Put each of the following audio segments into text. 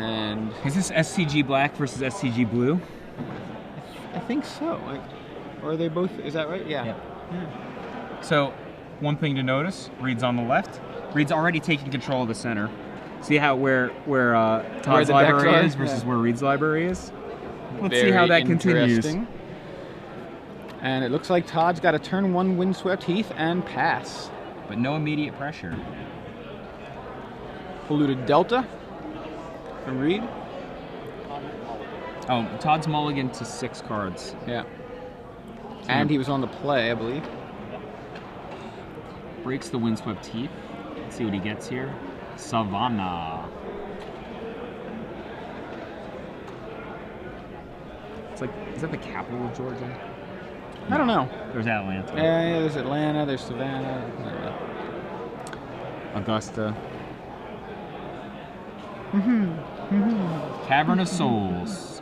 And is this SCG black versus SCG blue? I think so. Like, or are they both? Is that right? Yeah. Yeah. So, one thing to notice: Reid's on the left. Reid's already taking control of the center. See how where Todd's library is versus where Reid's library is. Let's see how that continues. And it looks like Todd's got a turn 1 windswept heath and pass, but no immediate pressure. Polluted Delta from Reid. Oh, Todd's mulligan to 6 cards. Yeah. And he was on the play, I believe. Breaks the windswept heath. Let's see what he gets here. Savannah. It's like, is that the capital of Georgia? I don't know. There's Atlanta. Yeah, there's Atlanta, there's Savannah. Augusta. Cavern of Souls.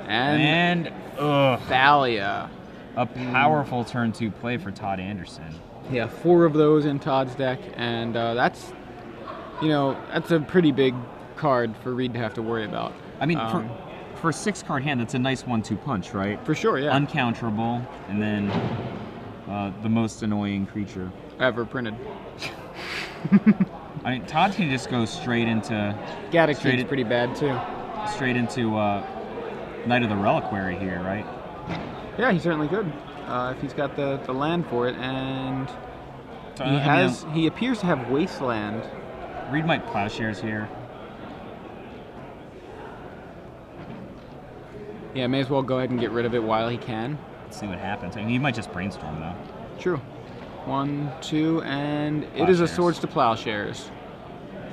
And ugh. Thalia. A powerful turn 2 play for Todd Anderson. Yeah, 4 of those in Todd's deck, and that's, that's a pretty big card for Reid to have to worry about. I mean, for a 6-card hand, that's a nice 1-2 punch, right? For sure, yeah. Uncounterable, and then the most annoying creature ever printed. I mean, Todd can just go straight into... Gaddock's pretty bad, too. Straight into Knight of the Reliquary here, right? Yeah, he certainly could. If he's got the land for it, and he appears to have Wasteland. Reid might Plowshares here. Yeah, may as well go ahead and get rid of it while he can. Let's see what happens. I mean, he might just Brainstorm, though. True. 1, 2, and it is a Swords to Plowshares.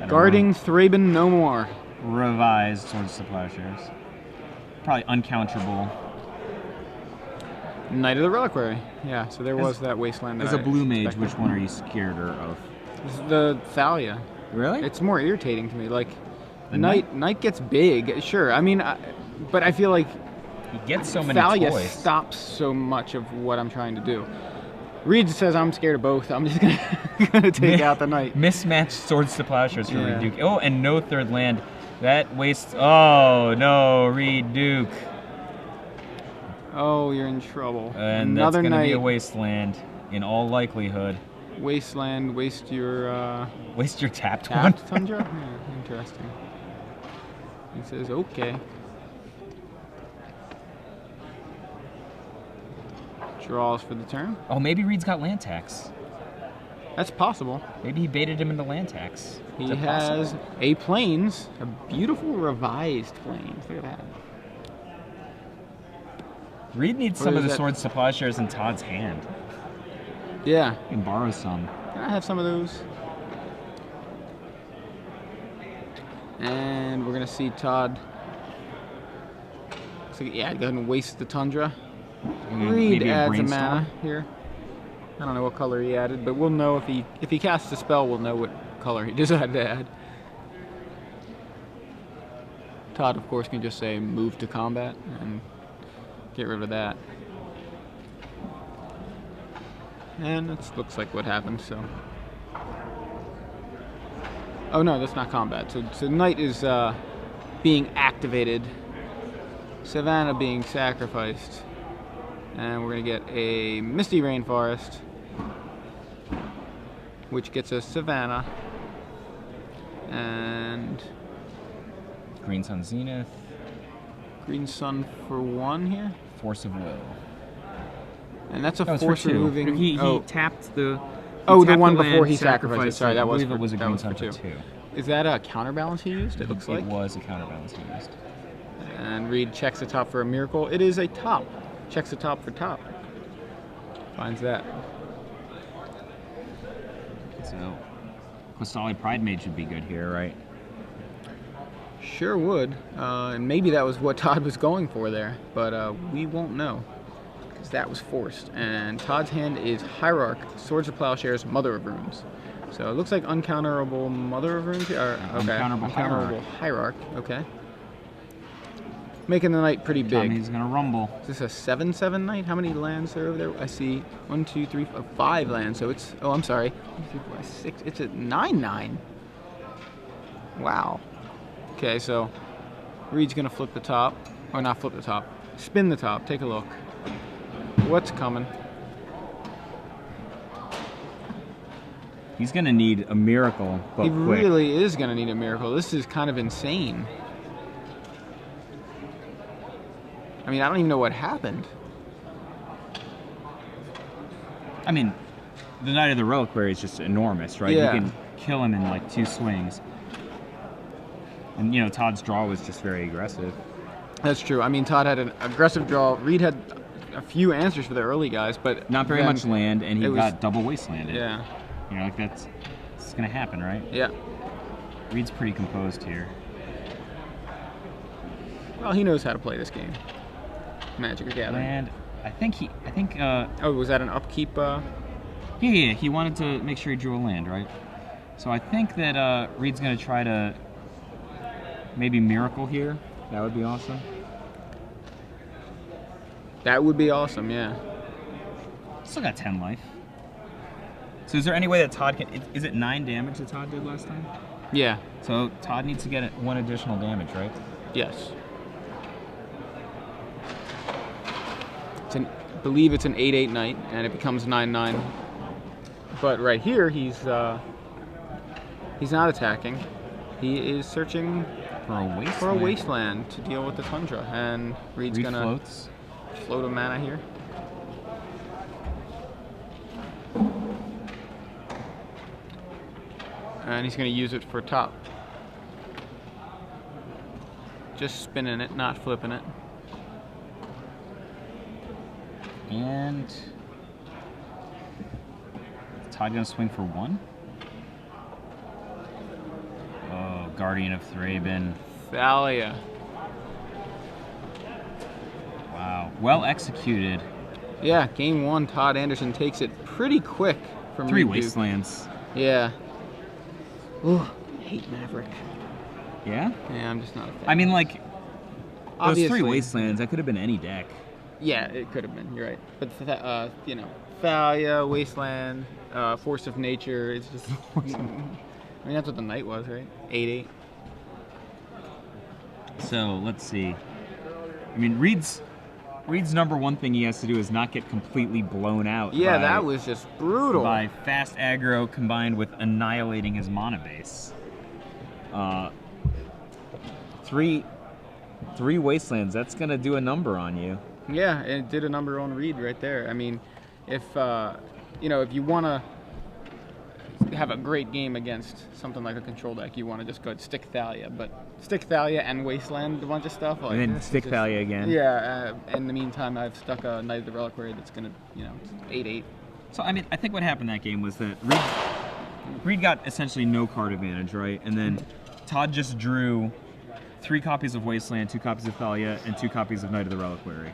Guarding Thraben no more. Revised Swords to Plowshares. Probably uncounterable. Knight of the Reliquary. Yeah, so there was that Wasteland. As a blue mage, which one are you scareder of? The Thalia. Really? It's more irritating to me. Like, Knight gets big, sure. I mean, but I feel like he gets so many Thalia toys. Stops so much of what I'm trying to do. Reid says I'm scared of both. I'm just gonna take out the Knight. Mismatched Swords to Plowshares for Reid Duke. Oh, and no 3rd land. That wastes. Oh no, Reid Duke. Oh, you're in trouble. And another that's gonna Knight. be a wasteland, in all likelihood. Wasteland. Waste your tapped one. Tundra. Yeah, interesting. He says okay. Draws for the turn. Oh, maybe Reid's got land tax. That's possible. Maybe he baited him into land tax. He has a Plains, a beautiful revised Plains. Look at that. Reid needs some of the Swords to Plowshares in Todd's hand. Yeah. You can borrow some. Can I have some of those? And we're going to see Todd. So, yeah, go ahead and waste the Tundra. Reid adds a mana here. I don't know what color he added, but we'll know if he casts a spell, we'll know what color he decided to add. Todd, of course, can just say move to combat and get rid of that. And it looks like what happened, so. Oh no, that's not combat. So Knight is being activated. Savannah being sacrificed. And we're going to get a Misty Rainforest, which gets us Savannah. And Green Sun Zenith. Green Sun for 1 here. Force of Will. And that's a force removing. He tapped the. The one before he sacrificed it. Sorry, that was I believe it was a Green Sun for 2. Is that a counterbalance he used? It looks like. It was a counterbalance he used. And Reid checks the top for a miracle. It is a top. Checks the top for top. Finds that. So, Questali Pride Mage would be good here, right? Sure would. And maybe that was what Todd was going for there. But we won't know. Because that was forced. And Todd's hand is Hierarch, Swords of Plowshares, Mother of Runes. So it looks like uncounterable Mother of Runes. Uncounterable Hierarch. Okay. Making the Knight pretty big. He's gonna rumble. Is this a 7/7 Knight? How many lands are over there? I see 1, 2, 3, 4, 5 lands. So it's, oh, I'm sorry, 1, 2, 3, 4, 6. It's a 9/9. Wow. Okay, so Reid's gonna flip the top, or not flip the top, spin the top. Take a look. What's coming? He's gonna need a miracle, but He quick. really is gonna need a miracle. This is kind of insane. I mean, I don't even know what happened. I mean, the Knight of the Reliquary is just enormous, right? Yeah. You can kill him in like 2 swings. And you know, Todd's draw was just very aggressive. That's true. I mean, Todd had an aggressive draw. Reid had a few answers for the early guys, but Not very then much land, and he it was- got double wastelanded. Yeah. You know, like it's gonna happen, right? Yeah. Reid's pretty composed here. Well, he knows how to play this game. Magic the Gathering. And I think Oh, was that an upkeep? yeah, he wanted to make sure he drew a land, right? So I think that Reid's gonna try to maybe miracle here. That would be awesome. That would be awesome, yeah. Still got 10 life. So is there any way that Todd can... Is it 9 damage that Todd did last time? Yeah. So Todd needs to get 1 additional damage, right? Yes. I believe it's an 8/8 Knight, and it becomes 9/9. But right here, he's not attacking. He is searching For a wasteland. to deal with the Tundra, and Reid's Reid gonna floats. float a mana here. And he's going to use it for top. Just spinning it, not flipping it. And... Is Todd gonna swing for 1? Oh, Guardian of Thraben. Thalia. Wow. Well executed. Yeah, game 1, Todd Anderson takes it pretty quick from 3 Reid Duke. wastelands. Yeah. Ooh, hate Maverick. Yeah? Yeah, I'm just not a fan. I mean, like, those 3 Obviously. wastelands, that could have been any deck. Yeah, it could have been. You're right. But you know, Thalia, Wasteland, Force of Nature. It's just. I mean, that's what the Knight was, right? 8/8. So let's see. I mean, Reid's number one thing he has to do is not get completely blown out. Yeah, that was just brutal. By fast aggro combined with annihilating his mana base. Three wastelands. That's gonna do a number on you. Yeah, it did a number on Reid right there. I mean, if you know, if you want to have a great game against something like a control deck, you want to just go stick Thalia, but stick Thalia and Wasteland a bunch of stuff. Like, And then this is stick just- Thalia again. Yeah. In the meantime, I've stuck a Knight of the Reliquary that's gonna, you know, it's 8/8. So I mean, I think what happened that game was that Reid got essentially no card advantage, right? And then Todd just drew 3 copies of Wasteland, 2 copies of Thalia, and 2 copies of Knight of the Reliquary.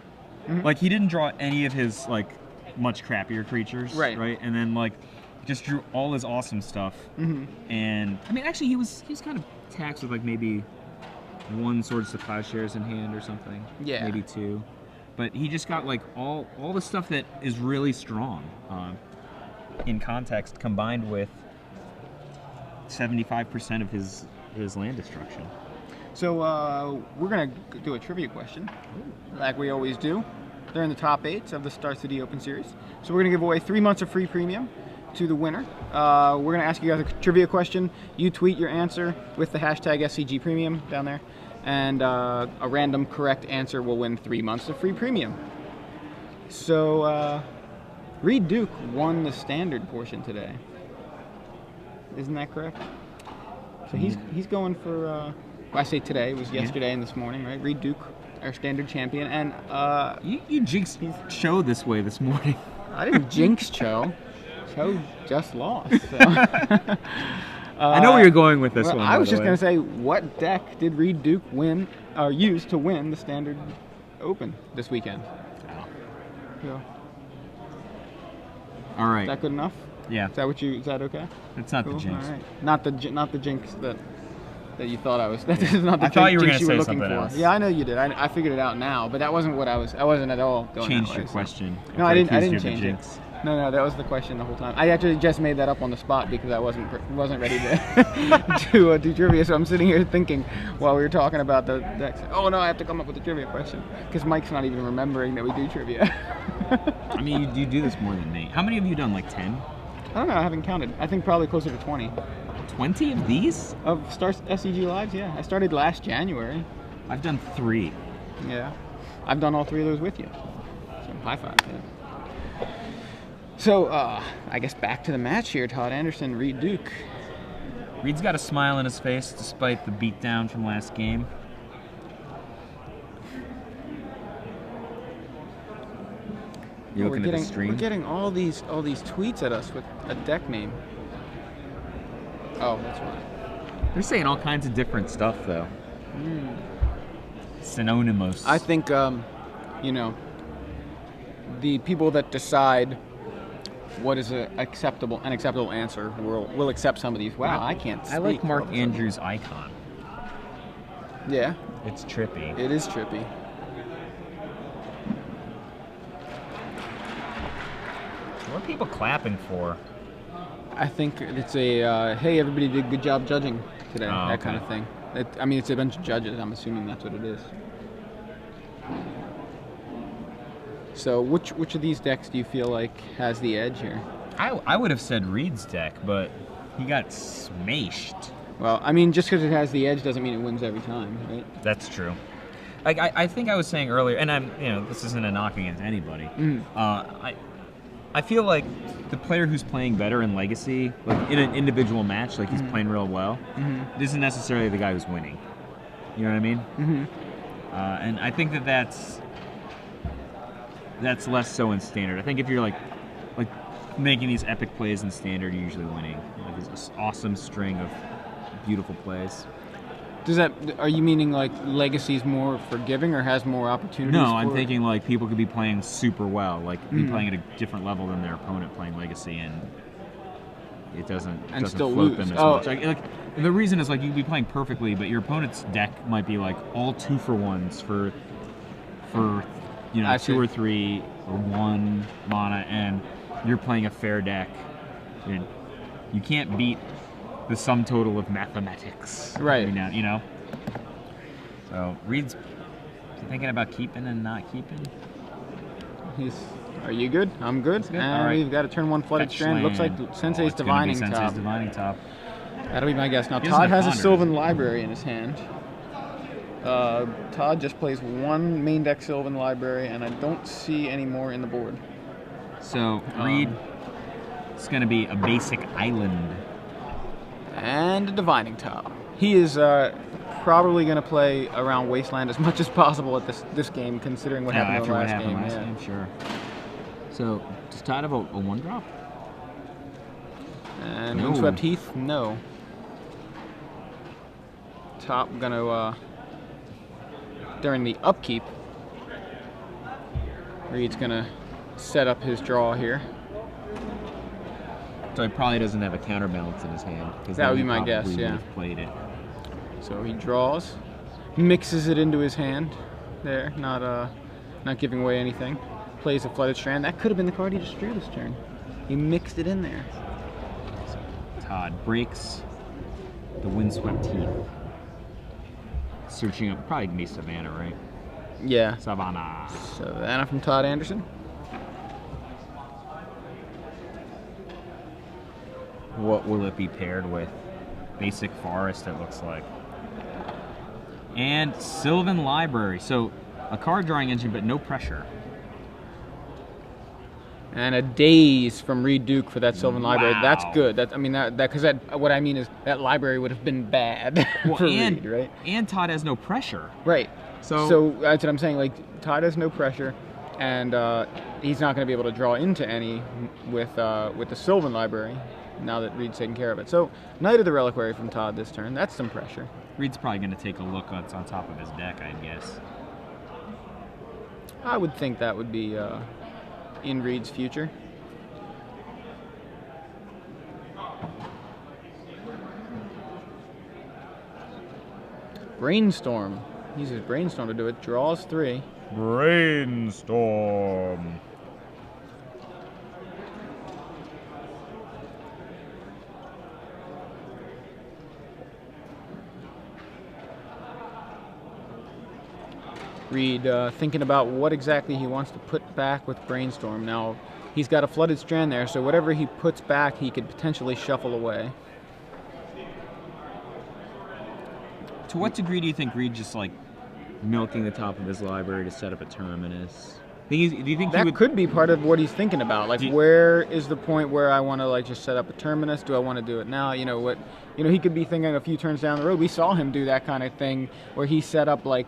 Like, he didn't draw any of his like much crappier creatures, Right. And then like just drew all his awesome stuff. And I mean, actually, he was kind of taxed with like maybe 1 Swords to Plowshares in hand or something. Yeah. Maybe 2. But he just got like all the stuff that is really strong in context, combined with 75% of his land destruction. So we're gonna do a trivia question, like we always do. They're in the top 8 of the Star City Open Series. So we're gonna give away 3 months of free premium to the winner. We're gonna ask you guys a trivia question. You tweet your answer with the hashtag SCG Premium down there, and a random correct answer will win 3 months of free premium. So Reid Duke won the standard portion today. Isn't that correct? So he's going for. I say today, it was yesterday and this morning, right? Reid Duke, our standard champion, and You jinxed Cho this way this morning. I didn't jinx Cho. Cho just lost. So. I know where you're going with this well, one. I was just gonna say, what deck did Reid Duke win or use to win the standard Open this weekend? So, All right. is that good enough? Yeah. Is that what you? Is that okay? It's not Cool. the jinx. All right. Not the jinx that you thought I was. That is not the I thought you were jinx gonna say looking something for. else. Yeah, I know you did. I figured it out now, but that wasn't what I was. I wasn't at all going Changed that your way, so. question. No, after I didn't accused you of the change it. jinx. No, that was the question the whole time. I actually just made that up on the spot because I wasn't ready to to do trivia. So I'm sitting here thinking while we were talking about the decks. Oh no, I have to come up with a trivia question because Mike's not even remembering that we do trivia. I mean, you do this more than me. How many have you done? Like 10? I don't know. I haven't counted. I think probably closer to 20. 20 of these? Of SCG Lives, yeah. I started last January. I've done 3. Yeah. I've done all 3 of those with you. So high five. Yeah. So, I guess back to the match here. Todd Anderson, Reid Duke. Reid's got a smile on his face despite the beatdown from last game. You looking at the stream? We're getting all these tweets at us with a deck name. Oh, that's right. They're saying all kinds of different stuff, though. Synonymous. I think, you know, the people that decide what is an acceptable answer will accept some of these. Wow, I can't speak. I like Mark Andrews' icon. Yeah. It's trippy. It is trippy. What are people clapping for? I think it's a, hey, everybody did a good job judging today, that kind of thing. I mean, it's a bunch of judges. I'm assuming that's what it is. So which of these decks do you feel like has the edge here? I would have said Reid's deck, but he got smashed. Well, I mean, just because it has the edge doesn't mean it wins every time, right? That's true. Like I think I was saying earlier, and this isn't a knock against anybody. I feel like the player who's playing better in Legacy, like in an individual match, like he's playing real well, isn't necessarily the guy who's winning. You know what I mean? And I think that's less so in Standard. I think if you're like making these epic plays in Standard, you're usually winning. Like this awesome string of beautiful plays. Are you meaning like Legacy's more forgiving or has more opportunities? No, I'm thinking like people could be playing super well, like be playing at a different level than their opponent playing Legacy, and it doesn't still float lose. them as much. Like the reason is like you could be playing perfectly, but your opponent's deck might be like all 2-for-1s for 2 or 3 or 1 mana, and you're playing a fair deck. You can't beat the sum total of mathematics. Right. You know? So, Reid's thinking about keeping and not keeping. Are you good? I'm good. Good. And all right. we've got to turn 1 flooded strand. Looks like Sensei's Divining Top. Sensei's Divining Top. That'll be my guess. Now, Todd has a Sylvan Library in his hand. Todd just plays 1 main deck Sylvan Library, and I don't see any more in the board. So, Reid, it's going to be a basic island. And a Divining Top. He is probably going to play around Wasteland as much as possible at this game, considering what happened in the last game. Last game, sure. So, does Todd have a 1-drop? And Windswept Heath, no. Top gonna during the upkeep, Reid's gonna set up his draw here. So he probably doesn't have a counterbalance in his hand. That would be my guess, yeah. Would have played it. So he draws, mixes it into his hand there, not giving away anything. Plays a Flooded Strand. That could have been the card he just drew this turn. He mixed it in there. So Todd breaks the Windswept Heath. Searching up, probably gonna be Savannah, right? Yeah. Savannah. Savannah from Todd Anderson. What will it be paired with? Basic Forest, it looks like. And Sylvan Library. So a card drawing engine, but no pressure. And a Daze from Reid Duke for that Sylvan Library. That's good. What I mean is that library would have been bad for Reid, right? And Todd has no pressure. Right. So that's what I'm saying. Like, Todd has no pressure, and he's not going to be able to draw into any with the Sylvan Library now that Reid's taking care of it. So Knight of the Reliquary from Todd this turn. That's some pressure. Reid's probably going to take a look what's on top of his deck, I guess. I would think that would be in Reid's future. Brainstorm. Uses Brainstorm to do it. Draws 3. Brainstorm. Reid thinking about what exactly he wants to put back with Brainstorm. Now, he's got a flooded strand there, so whatever he puts back, he could potentially shuffle away. To what degree do you think Reid just like milking the top of his library to set up a terminus? Do you think that could be part of what he's thinking about? Like, where is the point where I want to like just set up a terminus? Do I want to do it now? You know what? You know, he could be thinking a few turns down the road. We saw him do that kind of thing where he set up like,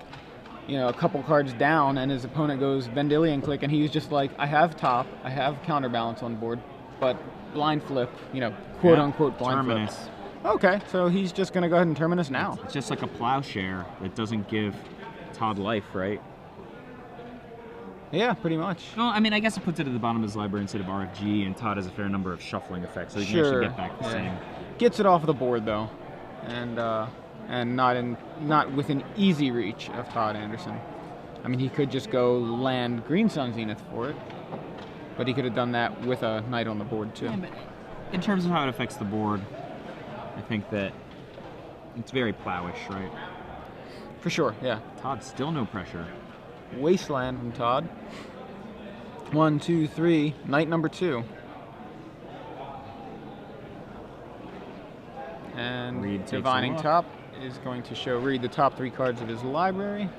you know, a couple cards down, and his opponent goes Vendilion click, and he was just like, I have top, I have counterbalance on board, but blind flip, you know, quote unquote blind terminus. flip. Okay, so he's just gonna go ahead and terminus now. It's just like a plowshare that doesn't give Todd life, right? Yeah, pretty much. Well, I mean, I guess it puts it at the bottom of his library instead of RFG, and Todd has a fair number of shuffling effects, so he can actually get back the same. Gets it off the board though, and not within easy reach of Todd Anderson. I mean, he could just go land Green Sun Zenith for it, but he could have done that with a knight on the board too. Yeah, but in terms of how it affects the board, I think that it's very plowish, right? For sure, yeah. Todd, still no pressure. Wasteland from Todd. 1, 2, 3, knight number 2. And Reid Divining Top is going to show Reid the top 3 cards of his library.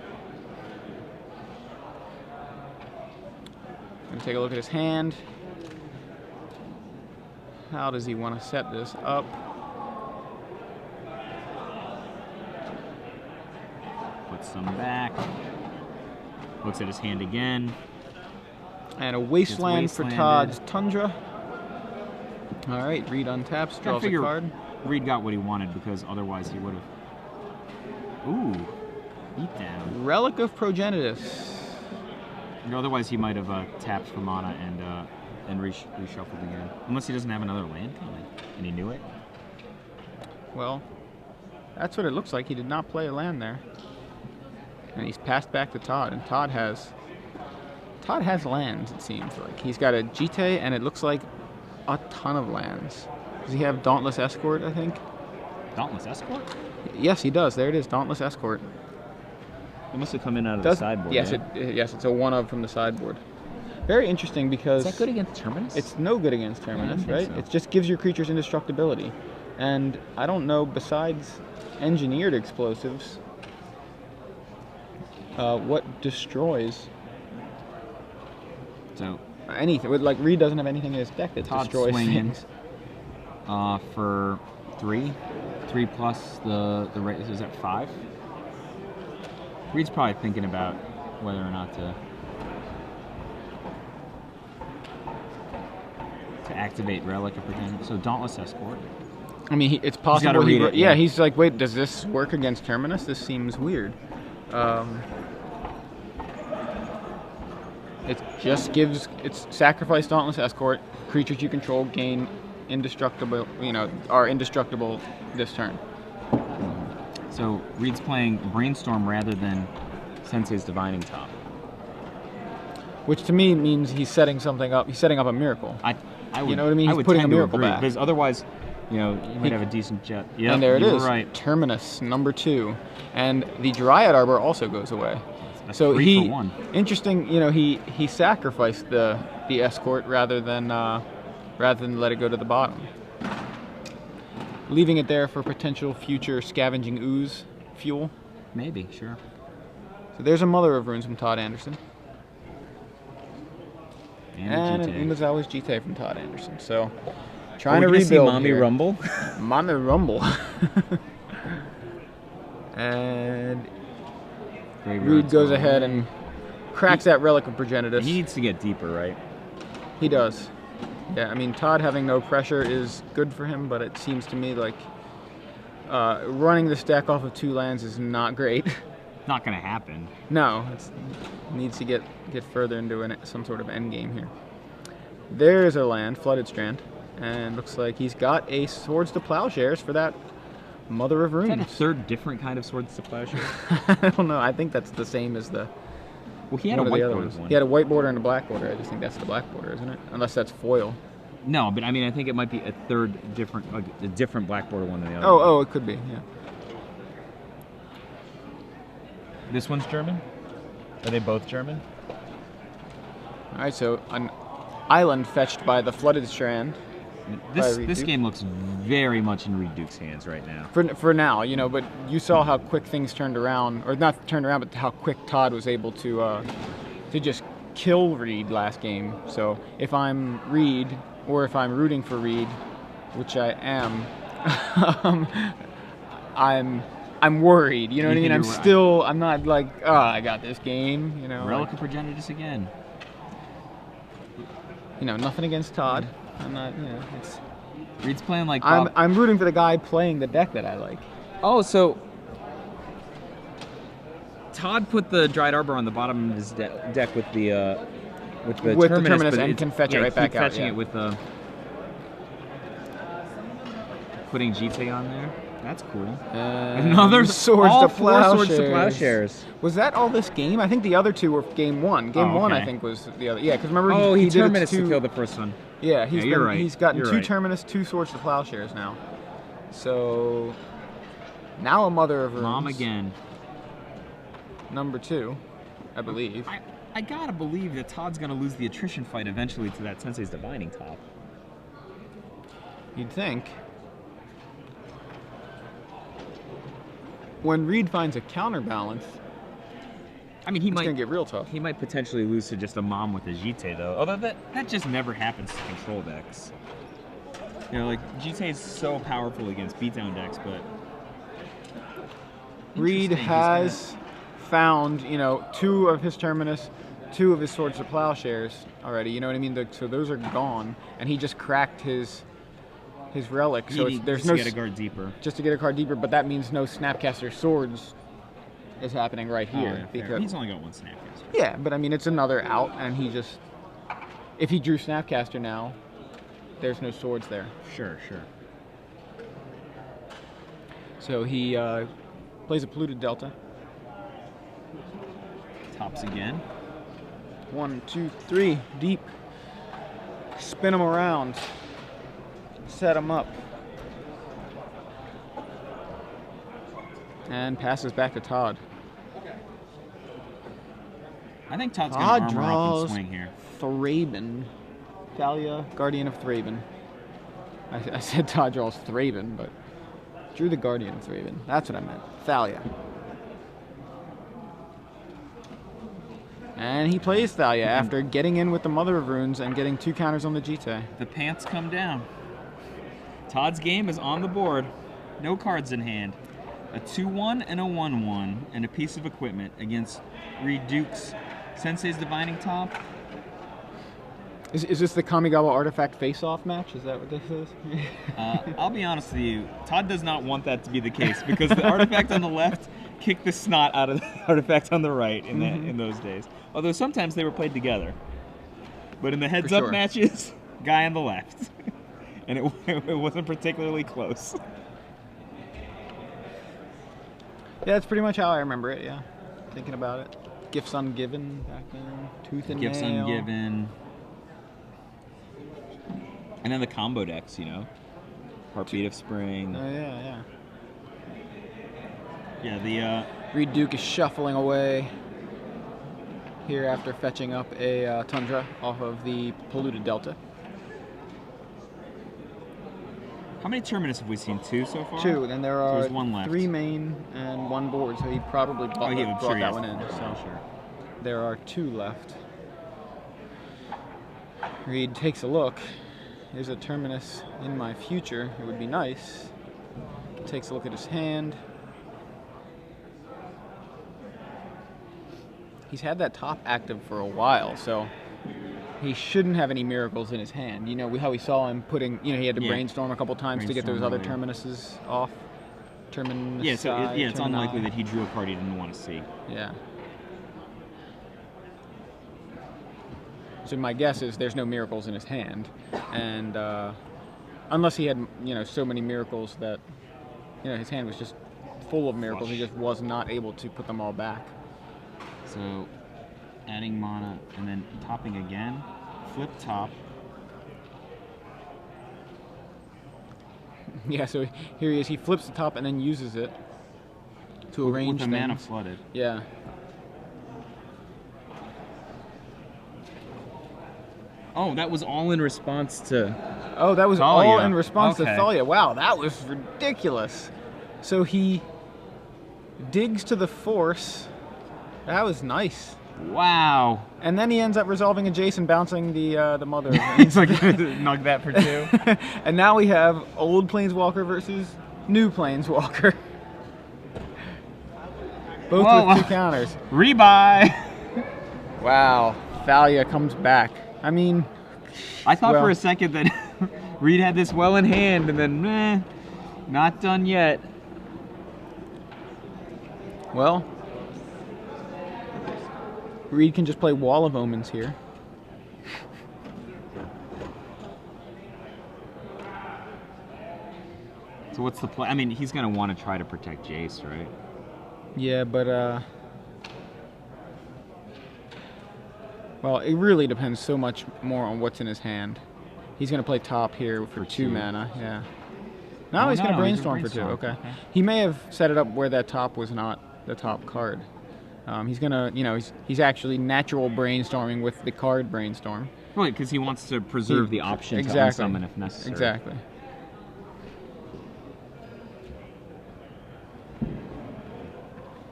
Going to take a look at his hand. How does he want to set this up? Puts some back. Looks at his hand again. And a Wasteland for Todd's Tundra. All right, Reid untaps, draws a card. Reid got what he wanted because otherwise he would have. Ooh, beat down. Relic of Progenitus. Otherwise he might have tapped for mana and reshuffled again. Unless he doesn't have another land coming, and he knew it. Well, that's what it looks like. He did not play a land there. And he's passed back to Todd, and Todd has lands, it seems like. He's got a Jite, and it looks like a ton of lands. Does he have Dauntless Escort, I think? Dauntless Escort? Yes, he does. There it is, Dauntless Escort. It must have come in out of the sideboard. Yes, yes, it's a one-of from the sideboard. Very interesting because... Is that good against Terminus? It's no good against Terminus, right? So. It just gives your creatures indestructibility. And I don't know, besides engineered explosives, what destroys... So anything. Like, Reid doesn't have anything in his deck that destroys things. For 3 plus the rate. Is that 5? Reid's probably thinking about whether or not to activate Relic of Protection. So Dauntless Escort. I mean, it's possible. He's like, wait, does this work against Terminus? This seems weird. It just gives, it's sacrifice Dauntless Escort. Creatures you control gain indestructible, are indestructible this turn. So Reid's playing Brainstorm rather than Sensei's Divining Top. Which to me means he's setting something up. He's setting up a miracle. I would, you know what I mean? He's putting a miracle back. Because otherwise, you might have a decent jet. Yep, and there it is. Right. Terminus, number 2. And the Dryad Arbor also goes away. So 3 for 1. Interesting, he sacrificed the escort rather than let it go to the bottom, leaving it there for potential future scavenging ooze fuel. Maybe, sure. So there's a Mother of Runes from Todd Anderson, and an Umazawa's Jite from Todd Anderson. So trying to rebuild. Mommy here. Rumble. Mommy Rumble. And Reid goes ahead and cracks that Relic of Progenitus. He needs to get deeper, right? He does. Yeah, I mean, Todd having no pressure is good for him, but it seems to me like running this deck off of 2 lands is not great. Not going to happen. No, it needs to get further into some sort of end game here. There's a land, Flooded Strand, and looks like he's got a Swords to Plowshares for that Mother of Runes. Is that a third different kind of Swords to Plowshares? I don't know. I think that's the same as the... Well, he had a white border one. He had a white border and a black border. I just think that's the black border, isn't it? Unless that's foil. No, but I mean, I think it might be a different black border one than the other. Oh, it could be, yeah. This one's German? Are they both German? All right, so an island fetched by the Flooded Strand. This game looks very much in Reid Duke's hands right now. For now, you know, but you saw how quick things turned around, or not turned around, but how quick Todd was able to just kill Reid last game. So if I'm Reid, or if I'm rooting for Reid, which I am, I'm worried. You know what I mean? I'm not like, oh, I got this game. You know, Relic of Progenitus again. You know, nothing against Todd. I'm not, you know, it's... Reid's playing like I'm rooting for the guy playing the deck that I like. Oh, so... Todd put the Dried Arbor on the bottom of his deck with the Terminus, and can fetch it right back out. Fetching it with the... Putting Jite on there. That's cool. Another Swords to Plowshares. Swords to Plowshares. Was that all this game? I think the other two were game one. Game one, I think, was the other. Yeah, because remember he Terminus to kill the first one. Yeah, he's gotten two right. Terminus, 2 Swords to Plowshares now. So now a Mother of Runes. Mom again. Number 2, I believe. I gotta believe that Todd's gonna lose the attrition fight eventually to that Sensei's Divining Top. You'd think. When Reid finds a counterbalance, I mean, it's gonna get real tough. He might potentially lose to just a Mom with a Jite, though. Although that just never happens to control decks. You know, like, Jite is so powerful against beatdown decks, but... Reid has found, you know, 2 of his Terminus, 2 of his Swords to Plowshares already, you know what I mean? So those are gone, and he just cracked his relic, so there's no... Just to get a card deeper. Just to get a card deeper, but that means no Snapcaster Swords is happening right here. Yeah, because he's only got 1 Snapcaster. Yeah, but I mean, it's another out, and he just... If he drew Snapcaster now, there's no swords there. Sure. So he plays a Polluted Delta. Tops again. 1, 2, 3, deep. Spin him around. Set him up. And passes back to Todd. I think Todd's going to armor up and swing here. Thraben. Thalia, Guardian of Thraben. I said Todd draws Thraben, but drew the Guardian of Thraben. That's what I meant. Thalia. And he plays Thalia after getting in with the Mother of Runes and getting 2 counters on the Jite. The pants come down. Todd's game is on the board. No cards in hand. A 2-1 and a 1-1 and a piece of equipment against Reid Duke's Sensei's Divining Top. Is this the Kamigawa Artifact face-off match? Is that what this is? I'll be honest with you. Todd does not want that to be the case because the artifact on the left kicked the snot out of the artifact on the right in those days. Although sometimes they were played together. But in the heads-up matches, guy on the left. And it wasn't particularly close. Yeah, that's pretty much how I remember it, yeah. Thinking about it. Gifts Ungiven back then. Tooth and Gifts Nail. Ungiven. And then the combo decks, you know. Heartbeat of Spring. Oh, yeah. Yeah, the... Reid Duke is shuffling away here after fetching up a Tundra off of the Polluted Delta. How many Terminus have we seen? 2 so far? 2, and there are so 1 left. 3 main and 1 board, so he probably brought that one in. So sure. There are 2 left. Reid takes a look. There's a Terminus in my future. It would be nice. Takes a look at his hand. He's had that top active for a while, so he shouldn't have any miracles in his hand. You know how we saw him putting, you know, he had to brainstorm a couple times to get those other Terminuses off. It's unlikely that he drew a card he didn't want to see. Yeah. So my guess is there's no miracles in his hand, and unless he had, you know, so many miracles that, you know, his hand was just full of miracles, he just was not able to put them all back. So, adding mana and then topping again, flip top. Yeah, so here he is. He flips the top and then uses it to arrange with the things. mana flooded. Yeah. Oh, that was all in response to... Oh, that was Thalia. all in response to Okay. Thalia. Wow, that was ridiculous. So he digs to the force. That was nice. Wow. And then he ends up resolving a Jason bouncing the mother. It's like, knock that for 2. And now we have old Planeswalker versus new Planeswalker. Both Whoa. with 2 counters. Rebuy. Wow, Thalia comes back. I mean, I thought well, for a second that Reid had this well in hand, and then, not done yet. well, Reid can just play Wall of Omens here. So what's the play? I mean, he's going to want to try to protect Jace, right? Yeah, but well, it really depends so much more on what's in his hand. He's gonna play top here for 2 mana. Yeah. Now Oh, he's gonna no, he's brainstorm gonna for 2. brainstorm. Okay. Okay. He may have set it up where that top was not the top card. He's gonna, he's actually natural brainstorming with the card brainstorm. Right, because he wants to preserve the option to Exactly. unsummon if necessary. Exactly.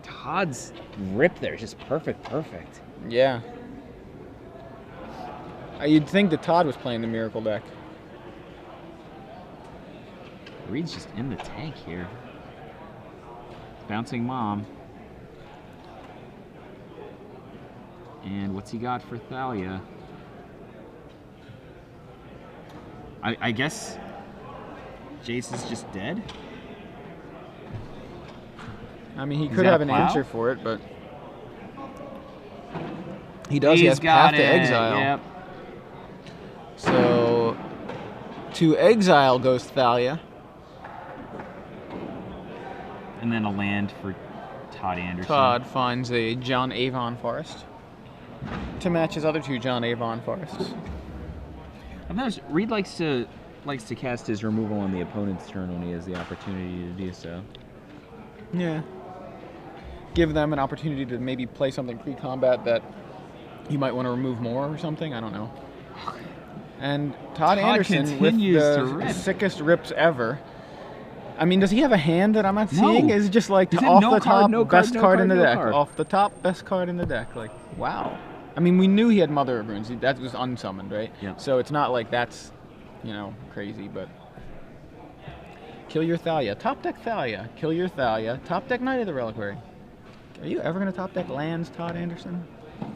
Todd's rip there is just perfect. Yeah. You'd think that Todd was playing the Miracle deck. Reid's just in the tank here. Bouncing Mom. And what's he got for Thalia? I guess Jace is just dead? I mean, he Is could that have a an plow? answer for it, but he does. He He's has got path to it, exile. Yep. So to exile goes Thalia. And then a land for Todd Anderson. Todd finds a John Avon Forest to match his other 2 John Avon Forests. I've noticed Reid likes to cast his removal on the opponent's turn when he has the opportunity to do so. Yeah. Give them an opportunity to maybe play something pre-combat that you might want to remove more or something. I don't know. And Todd Anderson with continues to the rip. sickest rips ever. I mean, does he have a hand that I'm not seeing? No. Is it just like Is it off no the card, top, no best card, no card in the card, no deck? card? Off the top, best card in the deck. Like, wow. I mean, we knew he had Mother of Runes. That was unsummoned, right? Yeah. So it's not like that's, crazy, but... Kill your Thalia. Top deck Thalia. Kill your Thalia. Top deck Knight of the Reliquary. Are you ever going to top deck lands, Todd Anderson?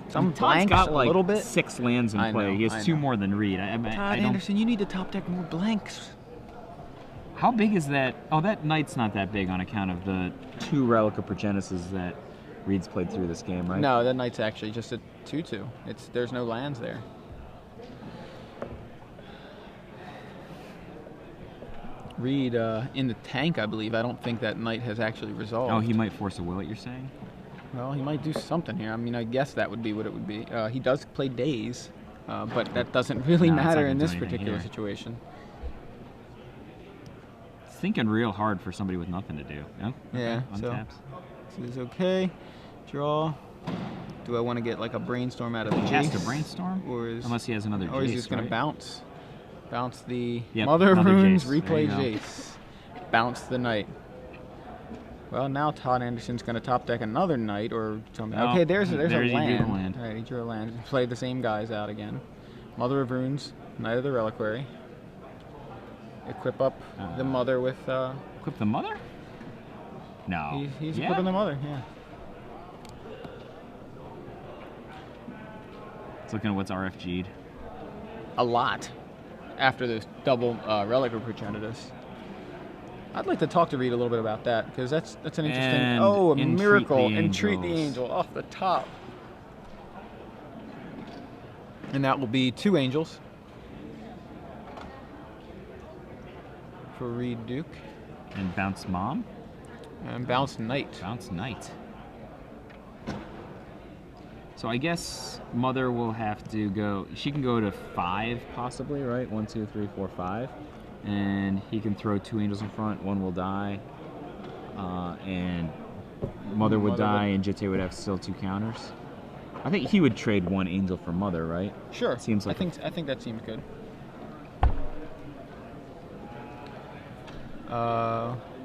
Some Todd's blanks got a like little bit? 6 lands in I play. know, He I has 2 know. more than Reid. Todd I don't. Anderson, you need to top deck more blanks. How big is that? Oh, that Knight's not that big on account of the 2 Relic of Progenises that Reid's played through this game, right? No, that Knight's actually just a 2/2. There's no lands there. Reid in the tank, I believe. I don't think that Knight has actually resolved. Oh, he might force a will it, you're saying? Well, he might do something here. I mean, I guess that would be what it would be. He does play Daze, but that doesn't really No, it's not matter gonna in do this anything particular here. situation. Thinking real hard for somebody with nothing to do. Yeah. Yeah, Okay, so- untaps. This is okay. Draw. Do I want to get like a brainstorm out of the Cast a Jace? brainstorm? Unless he has another or is he Jace, just going right? to bounce? Bounce the Yep, Mother of another Runes, Jace. There replay you go. Jace. Bounce the Knight. Well, now Todd Anderson's going to top deck another Knight or something. No, Okay, there's there a you drew the land. land. All right, he drew a land. Play the same guys out again. Mother of Runes, Knight of the Reliquary. Equip up the Mother with... Equip the Mother? No. he's Yeah? equipping the Mother, yeah. It's looking at what's RFG'd. A lot after those double Relic of Progenitus. I'd like to talk to Reid a little bit about that because that's an interesting. And Oh, a entreat miracle! the Entreat the angels. angel off the top, and that will be 2 angels for Reid Duke And bounce Mom? and bounce Knight. Bounce Knight. So I guess Mother will have to go. She can go to 5 possibly, right? 1, 2, 3, 4, 5, and he can throw 2 angels in front. 1 will die, and Mother would die, and Jitte would have still 2 counters. I think he would trade one angel for mother, right? Sure. Seems like I think that seems good.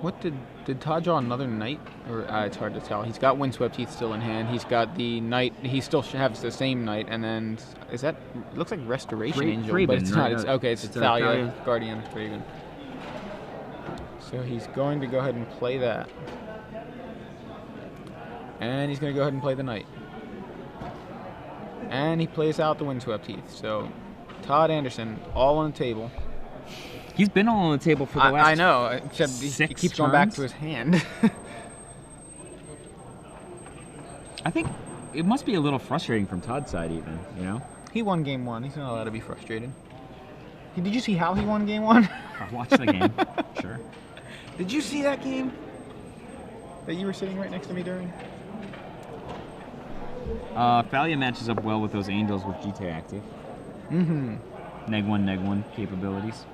What did Todd draw another knight? Or it's hard to tell. He's got Windswept Heath still in hand. He's got the knight. He still has the same knight. And then it looks like Restoration Angel, but it's not. Right? It's okay. It's Thalia, Thalia. Guardian of Thraben. So he's going to go ahead and play that, and he's going to go ahead and play the knight, and he plays out the Windswept Heath. So Todd Anderson all on the table. He's been all on the table for the last. I know, except he keeps going back to his hand. I think it must be a little frustrating from Todd's side, even. You know. He won game 1. He's not allowed to be frustrated. Did you see how he won game 1? I watched the game. Sure. Did you see that game? That you were sitting right next to me during? Thalia matches up well with those angels with GT active. Mm-hmm. Neg 1 capabilities.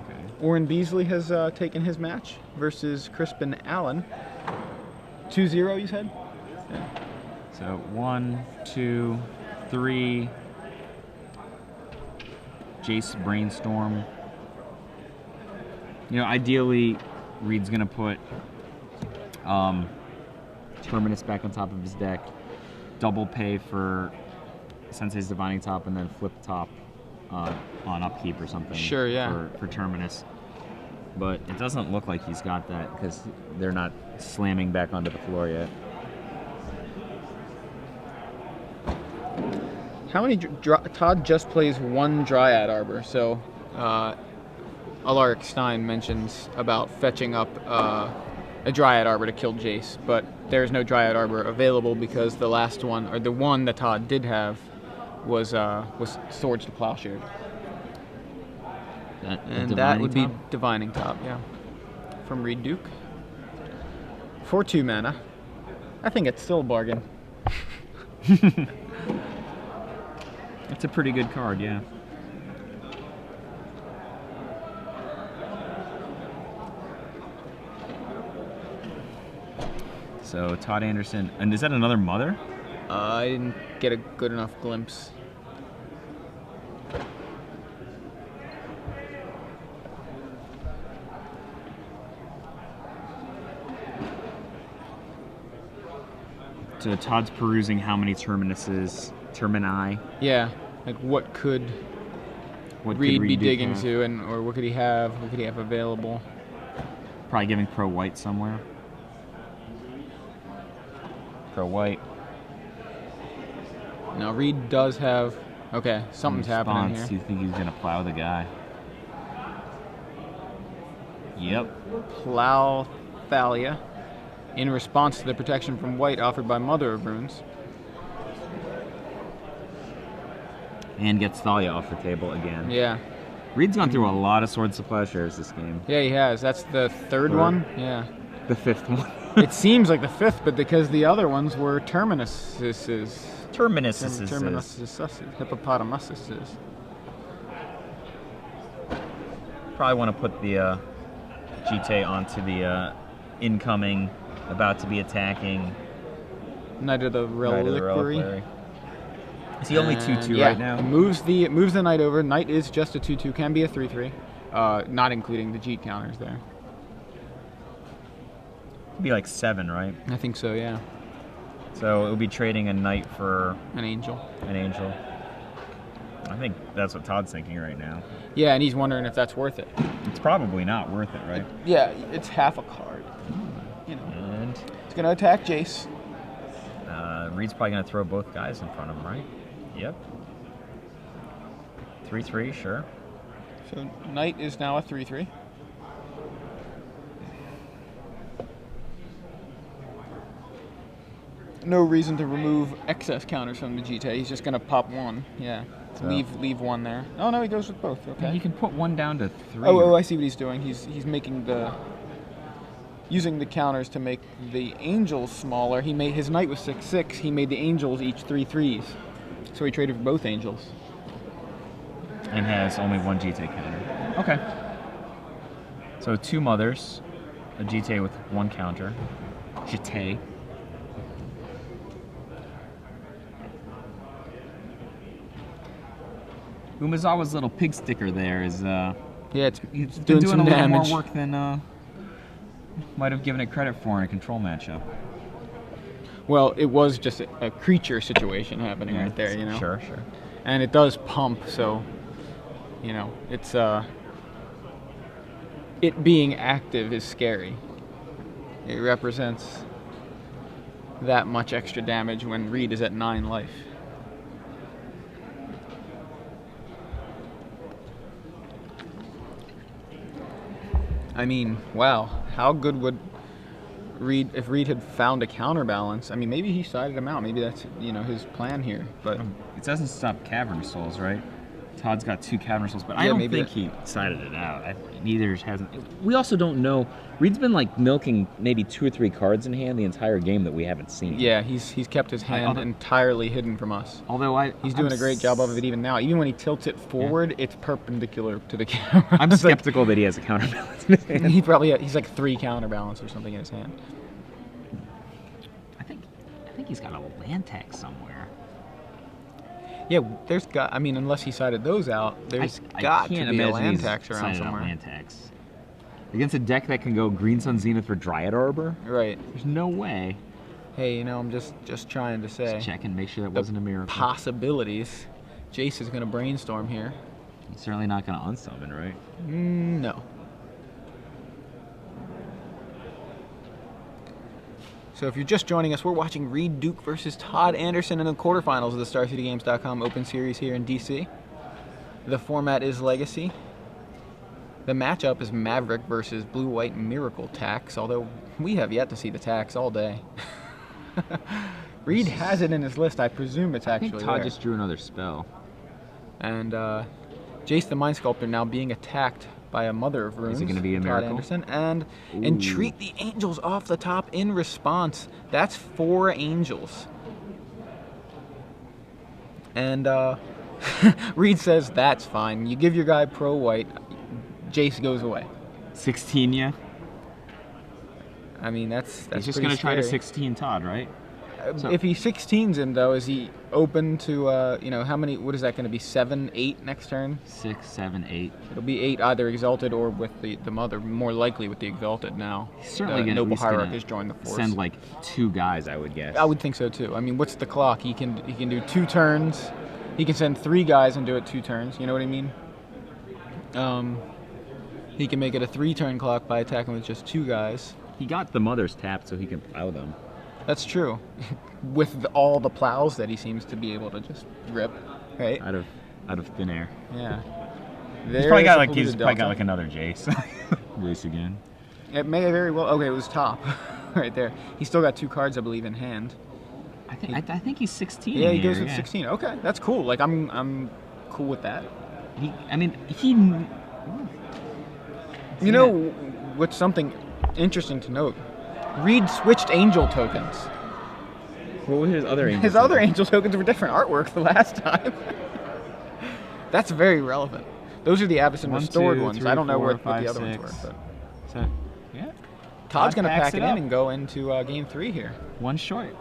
Okay. Warren Beasley has taken his match versus Crispin Allen. 2-0, you said? Yeah. So 1, 2, 3. Jace Brainstorm. You know, ideally, Reid's gonna put Terminus back on top of his deck, double pay for Sensei's Divining Top, and then flip top on upkeep or something. Sure, yeah. For Terminus. But it doesn't look like he's got that because they're not slamming back onto the floor yet. How many... Todd just plays one Dryad Arbor, so... Alaric Stein mentions about fetching up a Dryad Arbor to kill Jace, but there's no Dryad Arbor available because the last one, or the one that Todd did have, was Swords to Plowshare. And that would be Divining Top, yeah. From Reid Duke. For 2 mana. I think it's still a bargain. It's a pretty good card, yeah. So Todd Anderson, and is that another mother? I didn't get a good enough glimpse. So Todd's perusing how many Termini. Yeah, like what could Reid be digging to, or what could he have? What could he have available? Probably giving Pro White somewhere. Pro White. Now Reid does have. Okay, something's happening here. Do you think he's gonna plow the guy? Yep. Plow Thalia. In response to the protection from white offered by Mother of Runes. And gets Thalia off the table again. Yeah. Reid's gone through a lot of Swords to Plowshares this game. Yeah, he has. That's the third one? Yeah. The 5th one. It seems like the 5th, but because the other ones were Terminuses. Hippopotamuses. Probably want to put the GT onto the incoming, about to be attacking Knight of the Reliquary. Is he only 2/2 right now? Moves the Knight over. Knight is just a 2/2, can be a 3/3, not including the Jeet counters there. It'd be like 7, right? I think so, yeah. So it would be trading a Knight for an Angel. I think that's what Todd's thinking right now. Yeah, and he's wondering if that's worth it. It's probably not worth it, right? Yeah, it's half a card. You know. And it's gonna attack Jace. Reid's probably gonna throw both guys in front of him, right? Yep. 3/3, sure. So Knight is now a 3/3. No reason to remove excess counters from the GT. He's just gonna pop one. Yeah. So leave one there. Oh no, he goes with both. Okay. Yeah, he can put one down to 3. Oh, I see what he's doing. He's making using the counters to make the angels smaller. He made his Knight was 6/6. He made the angels each 3/3s. So he traded for both angels. And has only one GT counter. Okay. So 2 mothers, a GT with 1 counter. GT. Umezawa's little pig sticker there is it's he's doing been some doing a little damage. more work than might have given it credit for in a control matchup. Well, it was just a creature situation happening right there, you know. Sure. And it does pump, so you know it's it being active is scary. It represents that much extra damage when Reid is at 9 life. I mean, wow, how good would Reid, if Reid had found a counterbalance? I mean, maybe he sided him out. Maybe that's, you know, his plan here. But it doesn't stop Cavern Souls, right? Todd's got 2 Cavern Souls, but I Yeah, don't maybe think he sided it out. Neither hasn't. We also don't know. Reid's been like milking maybe 2 or 3 cards in hand the entire game that we haven't seen. yeah, he's kept his hand entirely hidden from us. Although He's doing a great job of it even now. Even when he tilts it forward, it's perpendicular to the camera. I'm skeptical that he has a counterbalance in his hand. He's like 3 counterbalance or something in his hand. I think he's got a land tax somewhere. Yeah, there's got. I mean, unless he sided those out, there's got to be a land tax around somewhere. Land tax against a deck that can go Green Sun Zenith for Dryad Arbor. Right. There's no way. Hey, you know, I'm just trying to say. Just check and make sure that wasn't a miracle. Possibilities. Jace is going to brainstorm here. He's certainly not going to unsummon, right? No. So if you're just joining us, we're watching Reid Duke versus Todd Anderson in the quarterfinals of the StarCityGames.com Open Series here in DC. The format is Legacy. The matchup is Maverick versus Blue-White Miracle Tax, although we have yet to see the tax all day. Reid has it in his list. I presume it's actually I think Todd there. just drew another spell. And Jace the Mind Sculptor now being attacked by a Mother of Runes. Is it going to be a Todd miracle? Anderson, and entreat the angels off the top in response. That's 4 angels. And Reid says that's fine. You give your guy pro white, Jace goes away. 16 ya? I mean, that's He's just going to try to 16 Todd, right? If he 16s him, though, is he open to, you know, how many, what is that going to be, 7, 8 next turn? 6, 7, 8. It'll be 8 either Exalted or with the Mother, more likely with the Exalted now. He's certainly going to Noble Hierarch has joined the force. Send like 2 guys, I would guess. I would think so, too. I mean, what's the clock? He can do 2 turns. He can send 3 guys and do it 2 turns. You know what I mean? He can make it a 3-turn clock by attacking with just 2 guys. He got the Mothers tapped so he can plow them. That's true. With all the plows that he seems to be able to just rip, right? Out of thin air. Yeah. He's probably got like another Jace. Jace again. It may very well. Okay, it was top, right there. He's still got 2 cards, I believe, in hand. I think he's 16. Yeah, he goes with 16. Okay, that's cool. Like I'm cool with that. You know what's something interesting to note? Reid switched angel tokens. What were his other angel His other angel tokens were different artwork the last time. That's very relevant. Those are the Abyssin restored ones. I don't know what the other ones were. But. So, yeah. Todd's going to pack it in and go into game 3 here. 1 short.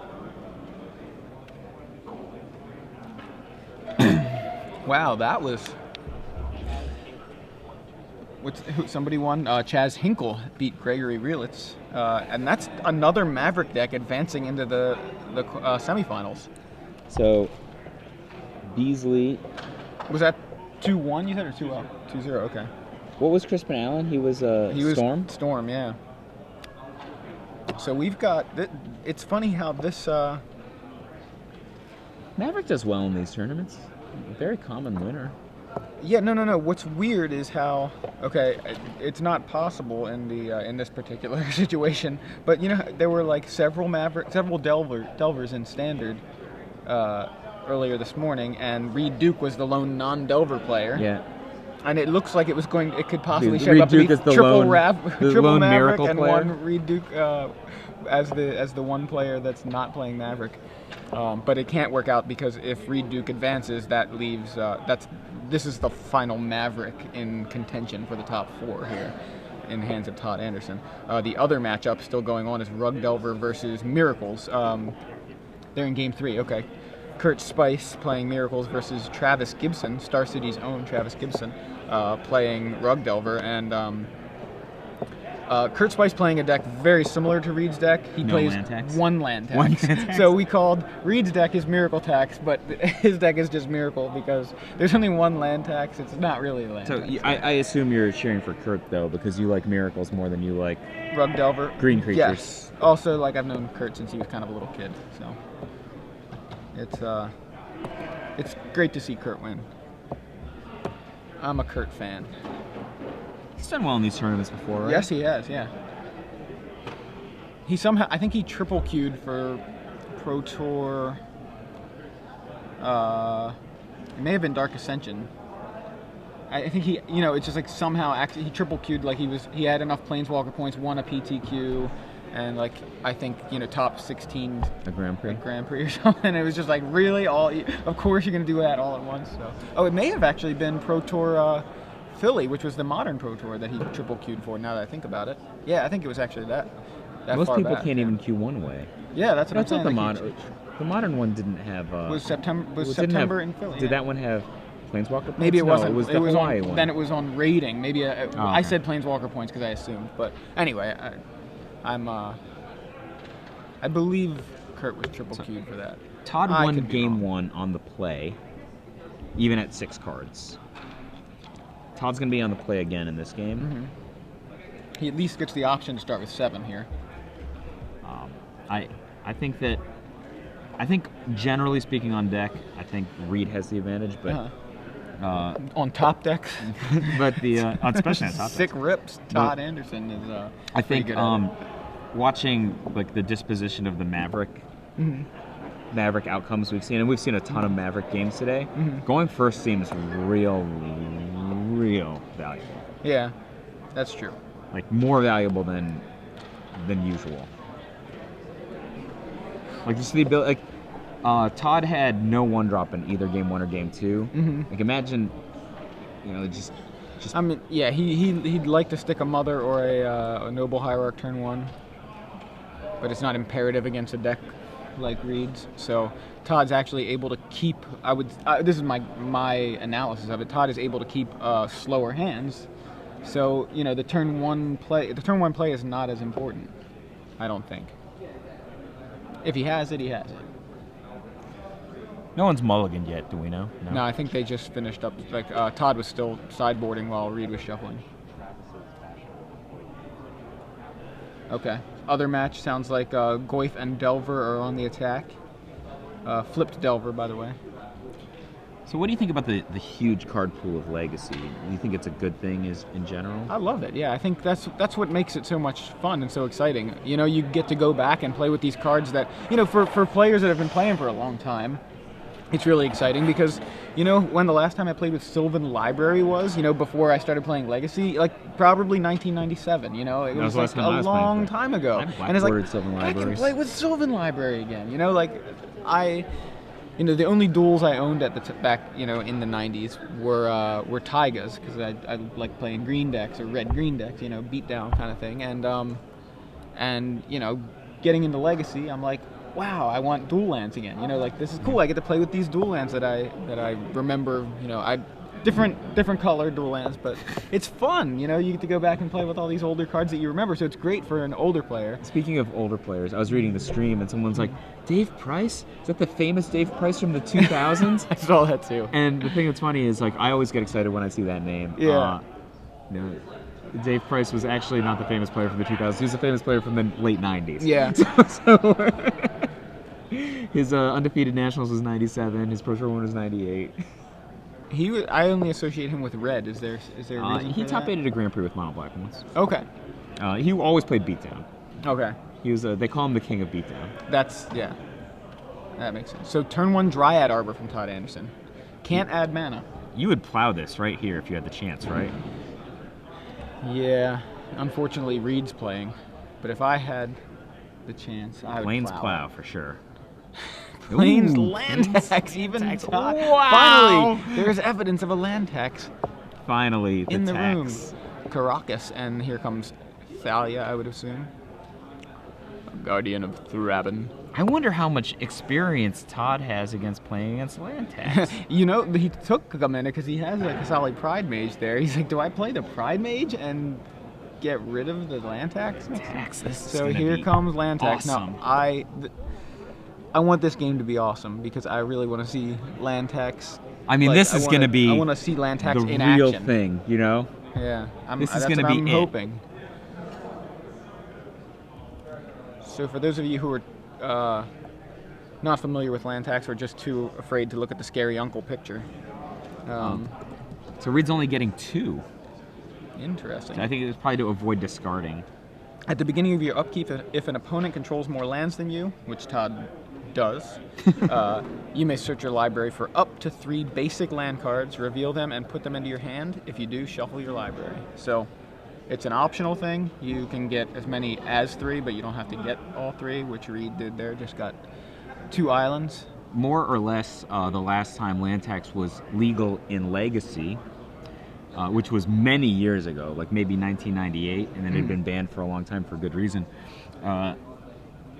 Wow, that was... Somebody won. Chaz Hinkle beat Gregory Reelitz. And that's another Maverick deck advancing into the semifinals. So, Beasley... Was that 2-1 you said, or 2-0? 2-0, okay. What was Crispin Allen? He was Storm? Storm, yeah. So we've got... It's funny how this... Maverick does well in these tournaments. Very common winner. Yeah, no. What's weird is how, okay, it's not possible in the in this particular situation, but you know there were like several Delvers in Standard earlier this morning, and Reid Duke was the lone non-Delver player. Yeah. And it looks like it could possibly shape Reid up to Duke be is the triple lone Maverick miracle and player. 1 Reid Duke as the one player that's not playing Maverick. But it can't work out because if Reid Duke advances, that leaves this is the final Maverick in contention for the top 4 here in the hands of Todd Anderson. The other matchup still going on is Rug Delver versus Miracles. They're in game 3. Okay. Kurt Spice playing Miracles versus Travis Gibson, Star City's own Travis Gibson, playing Rug Delver, and Kurt Spice playing a deck very similar to Reid's deck. He plays one land tax. So we called Reid's deck his Miracle Tax, but his deck is just Miracle because there's only one land tax. It's not really a land tax. So I assume you're cheering for Kurt, though, because you like Miracles more than you like Rug Delver. Green creatures. Yes. Also, like, I've known Kurt since he was kind of a little kid, so it's great to see Kurt win. I'm a Kurt fan. He's done well in these tournaments before, right? Yes, he has, yeah. I think he triple queued for Pro Tour. It may have been Dark Ascension. I think he, it's just like somehow actually he triple queued, like he had enough Planeswalker points, won a PTQ, and like I think top 16 a Grand Prix, or something. It was just like really of course you're gonna do that all at once. So it may have actually been Pro Tour Philly, which was the modern Pro Tour that he triple queued for. Now that I think about it, yeah, I think it was actually that. Most people can't even queue one way. Yeah, that's what I'm saying. The modern one didn't have. Was September in Philly? Did that one have Planeswalker points? Maybe it wasn't. It was the Hawaii one. Then it was on rating. Maybe I said Planeswalker points because I assumed. But anyway, I believe Kurt was triple queued for that. Todd won game 1 on the play, even at 6 cards. Todd's going to be on the play again in this game. Mm-hmm. He at least gets the option to start with 7 here. I think generally speaking on deck, I think Reid has the advantage, but on top decks, but especially on top decks. Sick rips. Todd Anderson is. I think watching like the disposition of the Maverick. Mm-hmm. Maverick outcomes we've seen, and we've seen a ton of Maverick games today. Mm-hmm. Going first seems real valuable. Yeah, that's true. Like more valuable than usual. Like just the ability. Like Todd had no 1-drop in either game 1 or game 2. Mm-hmm. Like imagine, just. I mean, yeah, he'd like to stick a Mother or a Noble Hierarch turn 1, but it's not imperative against a deck like Reid's. So Todd's actually able to keep. This is my analysis of it. Todd is able to keep slower hands. So the turn 1 play is not as important, I don't think. If he has it, he has it. No one's mulliganed yet, do we know? No, I think they just finished up. Like Todd was still sideboarding while Reid was shuffling. Okay. Other match sounds like Goyf and Delver are on the attack. Flipped Delver, by the way. So what do you think about the huge card pool of Legacy? Do you think it's a good thing in general? I love it, yeah. I think that's what makes it so much fun and so exciting. You get to go back and play with these cards that, for players that have been playing for a long time, it's really exciting because, when the last time I played with Sylvan Library was, before I started playing Legacy, like probably 1997, it was like a long time ago. And it's like, I can play with Sylvan Library again, the only duels I owned at the back, in the 90s were Taigas because I like playing green decks or red-green decks, beat down kind of thing. And getting into Legacy, I'm like, wow, I want dual lands again. This is cool. I get to play with these dual lands that I remember. Different color dual lands, but it's fun. You get to go back and play with all these older cards that you remember. So it's great for an older player. Speaking of older players, I was reading the stream and someone's like, Dave Price? Is that the famous Dave Price from the 2000s? I saw that too. And the thing that's funny is like I always get excited when I see that name. Yeah. Dave Price was actually not the famous player from the 2000s. He was a famous player from the late 90s. Yeah. His undefeated nationals was 97. His Pro Tour one was 98. I only associate him with red. Is there a reason he for top that? 8'd a Grand Prix with mono black once. Okay. He always played beatdown. Okay. He was. They call him the king of beatdown. That makes sense. So turn 1 Dryad Arbor from Todd Anderson. Can't add mana. You would plow this right here if you had the chance, right? Yeah. Unfortunately, Reid's playing, but if I had the chance, I would Plains plow for sure. Plains land tax, even tax. Todd. Wow. Finally, there's evidence of a land tax. Finally, in the tax. room. Caracas, and here comes Thalia, I would assume. Guardian of Thraben. I wonder how much experience Todd has against playing against land tax. You know, he took a minute because he has a solid Pride Mage there. He's like, do I play the Pride Mage and get rid of the land tax? So here comes land tax. Awesome. Now, I want this game to be awesome because I really want to see land tax. I mean, this is going to be I want to see land tax the in real action. thing, you know? Yeah, This is that's going to what be I'm it. hoping. So for those of you who are not familiar with land tax or just too afraid to look at the scary uncle picture. So Reid's only getting 2. Interesting. So I think it's probably to avoid discarding. At the beginning of your upkeep, if an opponent controls more lands than you, which Todd does, you may search your library for up to 3 basic land cards, reveal them, and put them into your hand. If you do, shuffle your library. So it's an optional thing. You can get as many as 3, but you don't have to get all 3, which Reid did there. Just got 2 islands. More or less, the last time land tax was legal in Legacy, which was many years ago, like maybe 1998, and then it had been banned for a long time for good reason.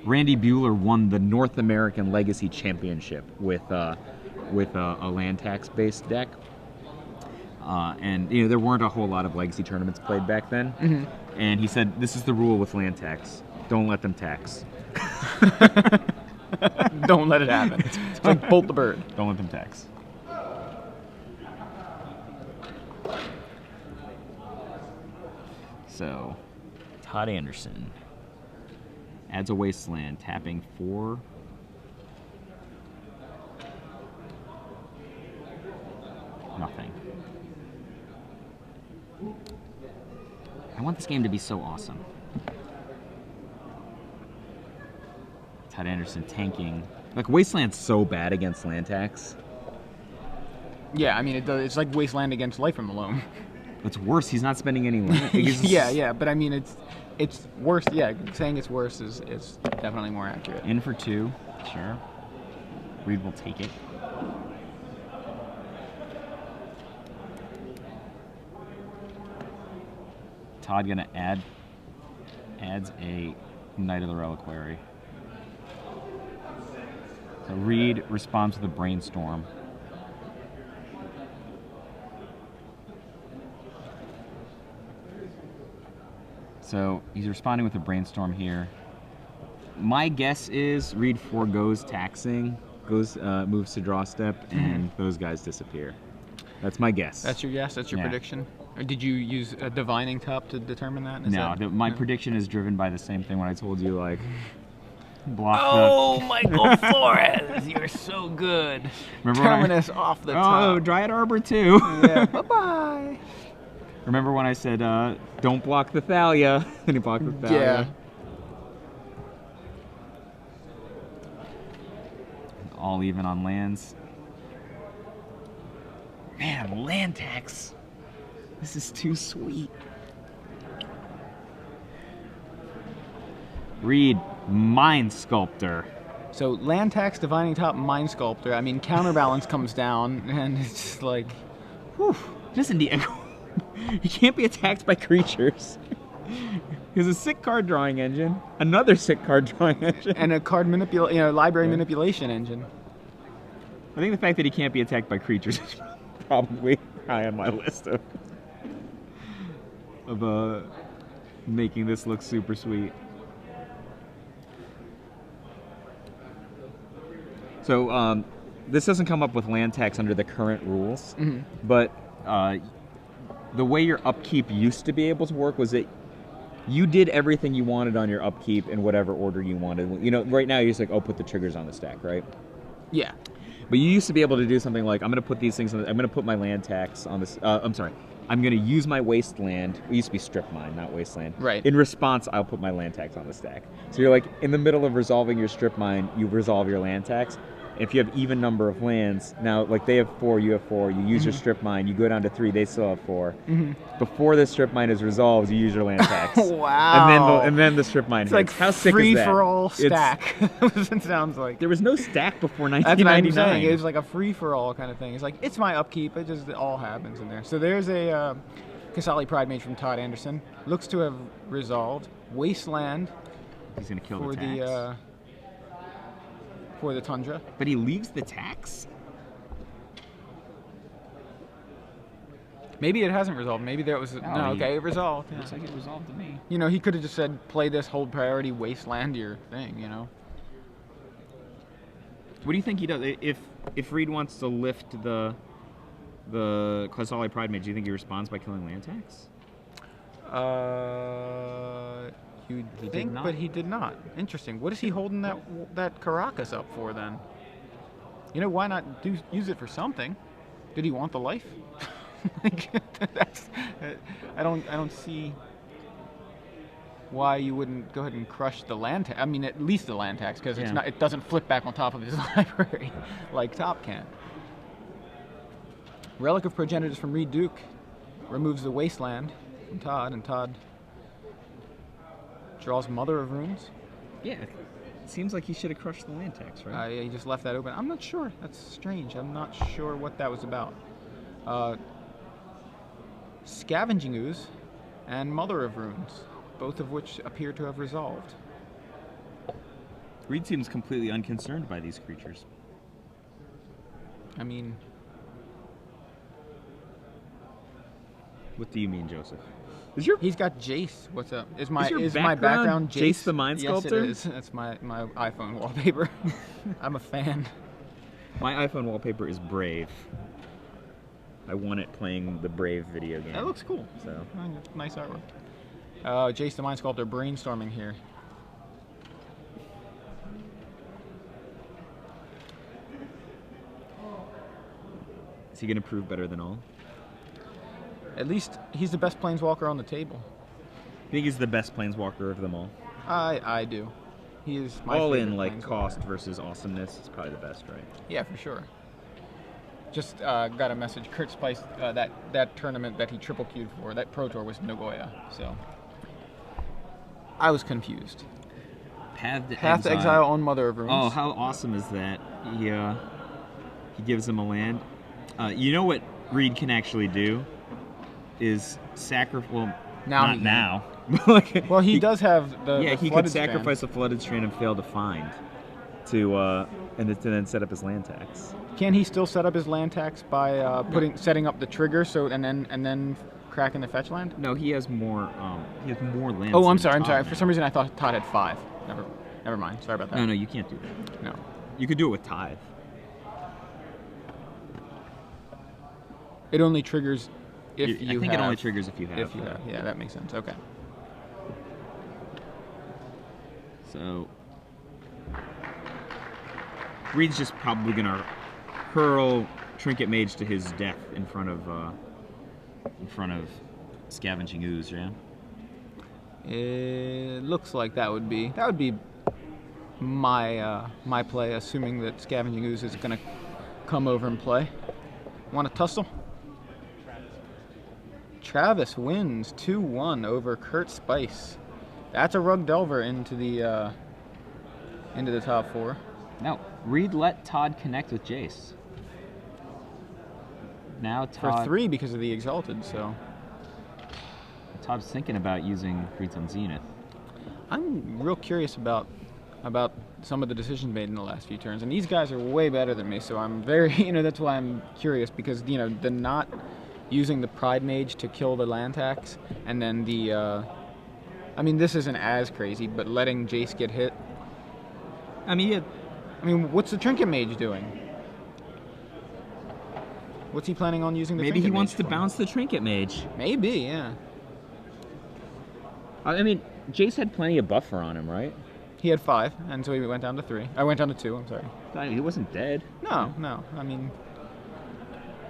Randy Buehler won the North American Legacy Championship with a land tax-based deck. And you know, there weren't a whole lot of Legacy tournaments played back then. And he said, this is the rule with land tax. Don't let them tax. Don't let it happen. It's like bolt the bird. Don't let them tax. So, Todd Anderson adds a wasteland, tapping 4. Nothing. I want this game to be so awesome. Todd Anderson tanking. Like, Wasteland's so bad against land tax. Yeah, I mean, it's like wasteland against Life from Alone. It's worse. He's not spending any land. Yeah, but I mean, it's worse. Yeah, saying it's worse is definitely more accurate. In for 2, sure. Reid will take it. Todd gonna adds a Knight of the Reliquary. So Reid responds with a Brainstorm. So he's responding with a Brainstorm here. My guess is Reid forgoes taxing, moves to draw step, and those guys disappear. That's my guess. That's your guess? That's your prediction? Or did you use a divining top to determine that? My prediction is driven by the same thing when I told you, like, block Michael Flores, you're so good. Remember Terminus off the top. Oh, Dryad Arbor too. Yeah, bye-bye. Remember when I said, don't block the Thalia? And he blocked the Thalia. Yeah. All even on lands. Man, land tax. This is too sweet. Reid, Mind Sculptor. So land tax, divining top, Mind Sculptor. I mean, counterbalance comes down, and it's just like, whew. Doesn't he? He can't be attacked by creatures. He has a sick card drawing engine, another sick card drawing engine, and a card library manipulation engine. I think the fact that he can't be attacked by creatures is probably high on my list of making this look super sweet. So this doesn't come up with land tax under the current rules, but the way your upkeep used to be able to work was that you did everything you wanted on your upkeep in whatever order you wanted. You know, right now you're just like, oh, put the triggers on the stack, right? Yeah. But you used to be able to do something like, I'm going to put these things on, I'm going to put my land tax on this, I'm sorry, I'm going to use my wasteland. It used to be strip mine, not wasteland. Right. In response, I'll put my land tax on the stack. So you're like, in the middle of resolving your strip mine, you resolve your land tax. If you have even number of lands, now, like they have 4, you have 4, you use your strip mine, you go down to 3, they still have 4. Before the strip mine is resolved, you use your land tax. Wow. And then the strip mine It's hits. like How sick free is that? for all stack. It sounds like. There was no stack before That's what I'm 1999. saying. It was like a free for all kind of thing. It's like, it's my upkeep. It all happens in there. So there's a Kasali Pride Mage from Todd Anderson. Looks to have resolved. Wasteland. He's going to kill for the tax. for the Tundra. But he leaves the tax? Maybe it hasn't resolved. Maybe there was... okay, it resolved. Looks like it resolved to me. You know, he could have just said, play this, hold priority, wasteland your thing, you know? What do you think he does? If Reid wants to lift the Quetzalcoatl Pride Mage, do you think he responds by killing land tax? You'd think, but he did not. Interesting. What is he holding that Caracas up for then? You know, why not use it for something? Did he want the life? Like, I don't see why you wouldn't go ahead and crush the land tax. I mean, at least the land tax, because it doesn't flip back on top of his library like Top can. Relic of Progenitors from Reid Duke removes the wasteland from Todd, and Todd draws Mother of Runes. Yeah, it seems like he should have crushed the land tax, right? Yeah, he just left that open. I'm not sure. That's strange. I'm not sure what that was about. Scavenging Ooze and Mother of Runes, both of which appear to have resolved. Reid seems completely unconcerned by these creatures. I mean... What do you mean, Joseph? He's got Jace. What's up? Is my background Jace? Jace the Mind Sculptor? Yes, it is. That's my iPhone wallpaper. I'm a fan. My iPhone wallpaper is Brave. I won it playing the Brave video game. That looks cool. So nice artwork. Jace the Mind Sculptor brainstorming here. Is he going to prove better than all? At least he's the best planeswalker on the table. I think he's the best planeswalker of them all. I do. He is my all favorite in like cost versus awesomeness is probably the best, right? Yeah, for sure. Just got a message. Kurt spiced that tournament that he triple queued for. That Pro Tour was Nagoya, so I was confused. Path to Exile on Mother of Runes. Oh, how awesome is that? He gives him a land. You know what Reid can actually do is sacrifice. Well, not now. Well, he does have the. Yeah, the he Flooded could sacrifice Strand. a Flooded Strand and fail to find, to then set up his land tax. Can he still set up his land tax by setting up the trigger and then cracking the fetch land? No, he has more. He has more land. Oh, I'm sorry. For some reason, I thought Todd had 5. Never mind. Sorry about that. No, you can't do that. No. You could do it with Tithe. It only triggers if I think it only triggers if you have. Yeah, that makes sense. Okay. So Reid's just probably gonna hurl Trinket Mage to his death in front of Scavenging Ooze, yeah. It looks like that would be my play, assuming that Scavenging Ooze is gonna come over and play. Want to tussle? Travis wins 2-1 over Kurt Spice. That's a Rug Delver into the top 4. No, Reid let Todd connect with Jace. Now Todd... For 3 because of the Exalted, so... Todd's thinking about using Reid's on Zenith. I'm real curious about some of the decisions made in the last few turns, and these guys are way better than me, so I'm very, that's why I'm curious, because, the not using the Pride Mage to kill the land tax, and then the, this isn't as crazy, but letting Jace get hit. What's the Trinket Mage doing? What's he planning on using the Maybe Trinket he wants Mage to for? bounce the Trinket Mage. Maybe, yeah. Jace had plenty of buffer on him, right? He had 5, and so he went down to 3. I went down to 2, I'm sorry. He wasn't dead. No.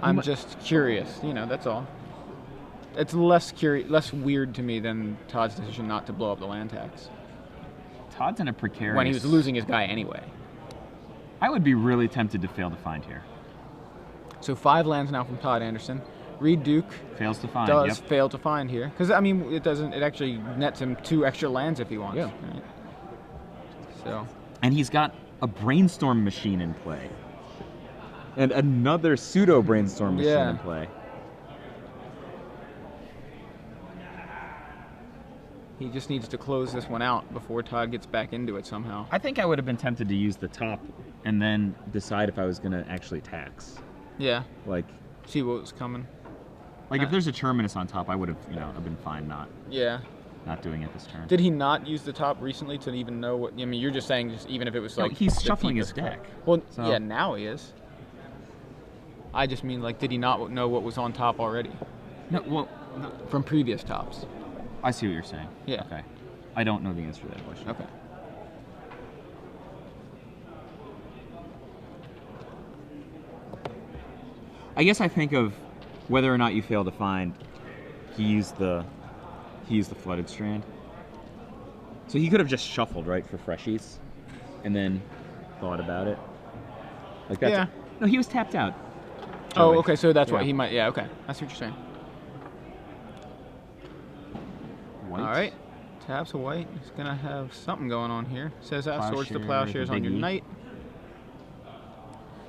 I'm just curious, that's all. It's less weird to me than Todd's decision not to blow up the land tax. Todd's in a precarious... When he was losing his guy anyway. I would be really tempted to fail to find here. So 5 lands now from Todd Anderson. Reid Duke fails to find. Does fail to find here, because it actually nets him 2 extra lands if he wants. Yeah. Right? So. And he's got a brainstorm machine in play, and another pseudo brainstorm machine in play. He just needs to close this one out before Todd gets back into it somehow. I think I would have been tempted to use the top and then decide if I was going to actually tax. Yeah. Like, see what was coming. Like if there's a terminus on top, I would have, I've been fine not doing it this turn. Did he not use the top recently to even know what? I mean, you're just saying just even if it was like. No, he's shuffling his deck. Well, so. Yeah, now he is. I just mean like, did he not know what was on top already? No, well, from previous tops. I see what you're saying. Yeah. Okay. I don't know the answer to that question. Okay. I guess I think of whether or not you fail to find. He used the flooded strand. So he could have just shuffled, right, for freshies, and then thought about it. Like that's. Yeah. No, he was tapped out. Oh, okay. So that's why he might. Yeah. Okay. That's what you're saying. White. All right. Taps a white. He's gonna have something going on here. Says that swords to plowshares on your knight.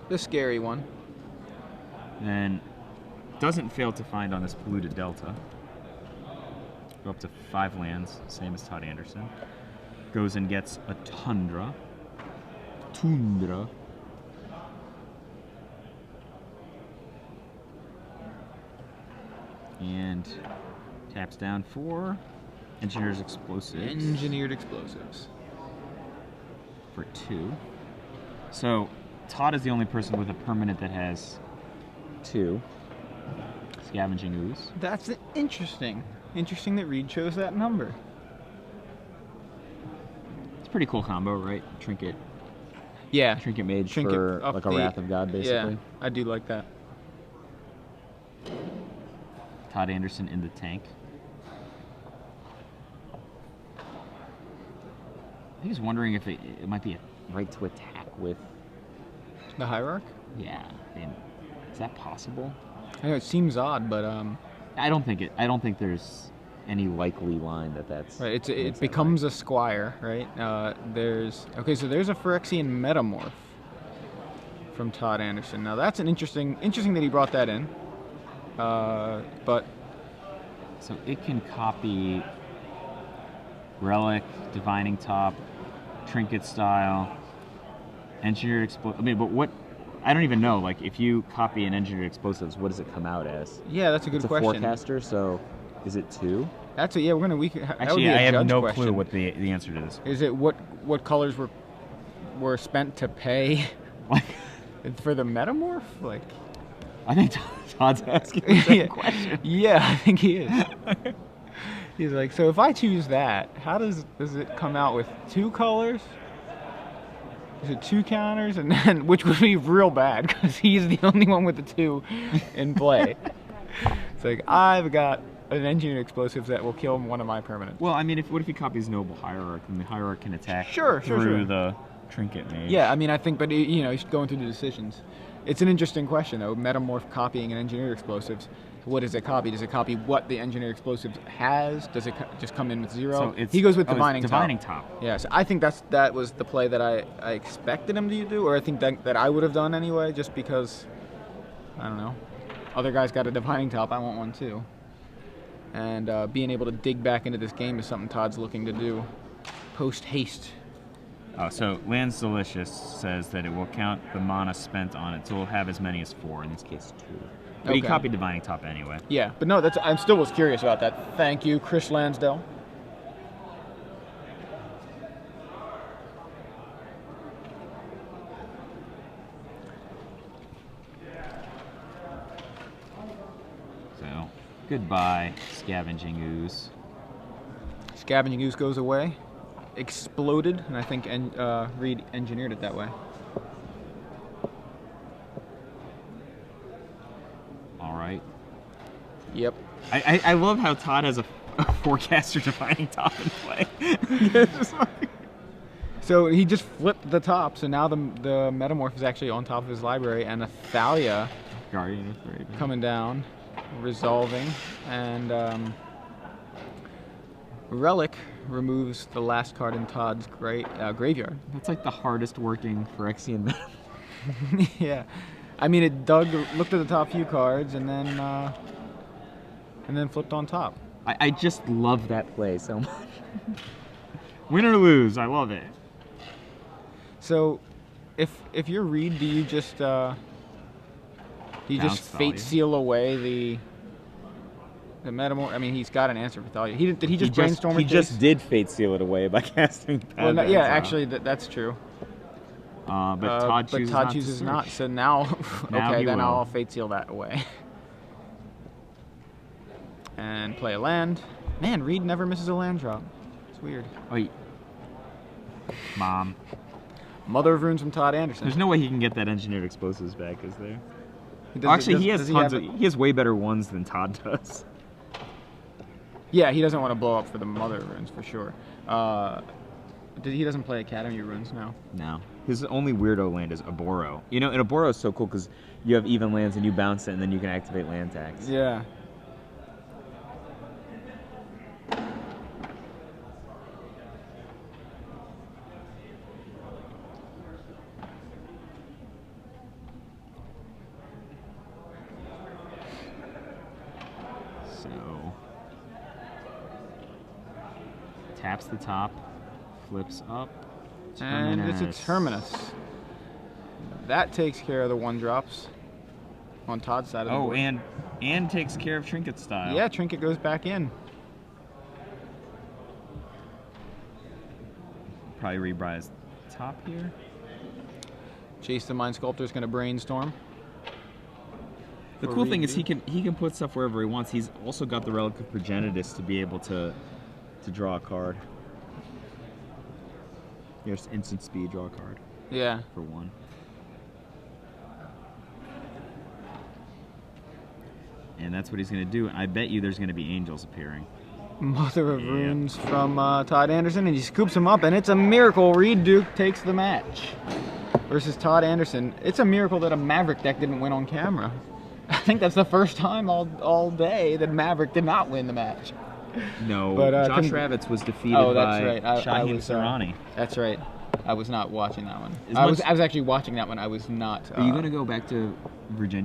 The scary one. Then doesn't fail to find on this polluted delta. Go up to 5 lands, same as Todd Anderson. Goes and gets a tundra. And taps down for Engineer's Explosives. Engineered Explosives. For 2. So Todd is the only person with a permanent that has 2. Scavenging Ooze. That's interesting. Interesting that Reid chose that number. It's a pretty cool combo, right? Trinket. Yeah. Trinket Mage for like a Wrath of God, basically. Yeah, I do like that. Todd Anderson in the tank. I was wondering if it might be a right to attack with the Hierarch. Yeah, I mean, is that possible? I know it seems odd, but I don't think there's any likely line that's right. It becomes a squire, right? There's so there's a Phyrexian Metamorph from Todd Anderson. Now that's an interesting that he brought that in. But so it can copy Relic, Divining Top, Trinket Style, Engineered Explosives. I mean, but what? I don't even know. Like, if you copy an Engineered Explosives, what does it come out as? Yeah, that's a good question. It's a forecaster, so is it 2? That's it. Yeah, we're gonna. Actually, I have no clue what the answer to this is. It what colors were spent to pay for the Metamorph? Like, I think Todd's asking the same question. Yeah, I think he is. He's like, so if I choose that, how does it come out with 2 colors? Is it 2 counters? And then, which would be real bad because he's the only one with the 2 in play. It's like, I've got an Engineered Explosives that will kill one of my permanents. Well, I mean, what if he copies Noble Hierarch, and the Hierarch can attack through the Trinket Mage? Yeah, I mean, I think, but he's going through the decisions. It's an interesting question, though. Metamorph copying an Engineered Explosives. What does it copy? Does it copy what the Engineered Explosives has? Does it just come in with 0? So he goes with Divining Top. Yeah, so I think that was the play that I expected him to do, or I think that I would have done anyway, just because, I don't know, other guys got a Divining Top, I want one too. And being able to dig back into this game is something Todd's looking to do post-haste. Oh, so Land's Delicious says that it will count the mana spent on it, so we'll have as many as 4, in this case 2. But he copied Divining Top anyway. Yeah, but no, I still was curious about that. Thank you, Chris Lansdale. So, goodbye, Scavenging Ooze. Scavenging Ooze goes away. Exploded, and I think Reid engineered it that way. All right. Yep. I love how Todd has a forecaster Divining Top in play. So he just flipped the top, so now the Metamorph is actually on top of his library, and a Thalia Guardian of Raven coming down, resolving, and Relic removes the last card in Todd's graveyard. That's like the hardest working Phyrexian Metamorph. Yeah. I mean, it looked at the top few cards, and then flipped on top. I just love that play so much. Win or lose, I love it. So, if you're Reid, do you just fate seal away the metamorph? I mean, he's got an answer for Thalia. Did he just brainstorm? He just did fate seal it away by casting. Well, no, yeah, actually, that's true. But Todd chooses not. So now, okay, then I'll fate seal that away. And play a land. Man, Reid never misses a land drop. It's weird. Wait. Mom. Mother of Runes from Todd Anderson. There's no way he can get that engineered explosives back, is there? Actually, he has way better ones than Todd does. Yeah, he doesn't want to blow up for the Mother of Runes for sure. He doesn't play Academy Runes now. No. His only weirdo land is Aboro. You know, and Aboro is so cool because you have even lands and you bounce it and then you can activate land tax. Yeah. So, taps the top, flips up, and it's a Terminus. That takes care of the 1-drops on Todd's side of the board. Oh, and takes care of Trinket style. Yeah, Trinket goes back in. Probably rebrise top here. Chase the Mind Sculptor's going to brainstorm. The cool thing is he can put stuff wherever he wants. He's also got the Relic of Progenitus to be able to draw a card. Here's instant speed, draw a card. Yeah. For 1. And that's what he's going to do. I bet you there's going to be angels appearing. Mother of Runes from Todd Anderson, and he scoops him up, and it's a miracle. Reid Duke takes the match versus Todd Anderson. It's a miracle that a Maverick deck didn't win on camera. I think that's the first time all day that Maverick did not win the match. No, but Josh Ravitz was defeated by Shaheen Sarani. That's right. I was not watching that one. I was actually watching that one. I was not. Are you going to go back to Virginia?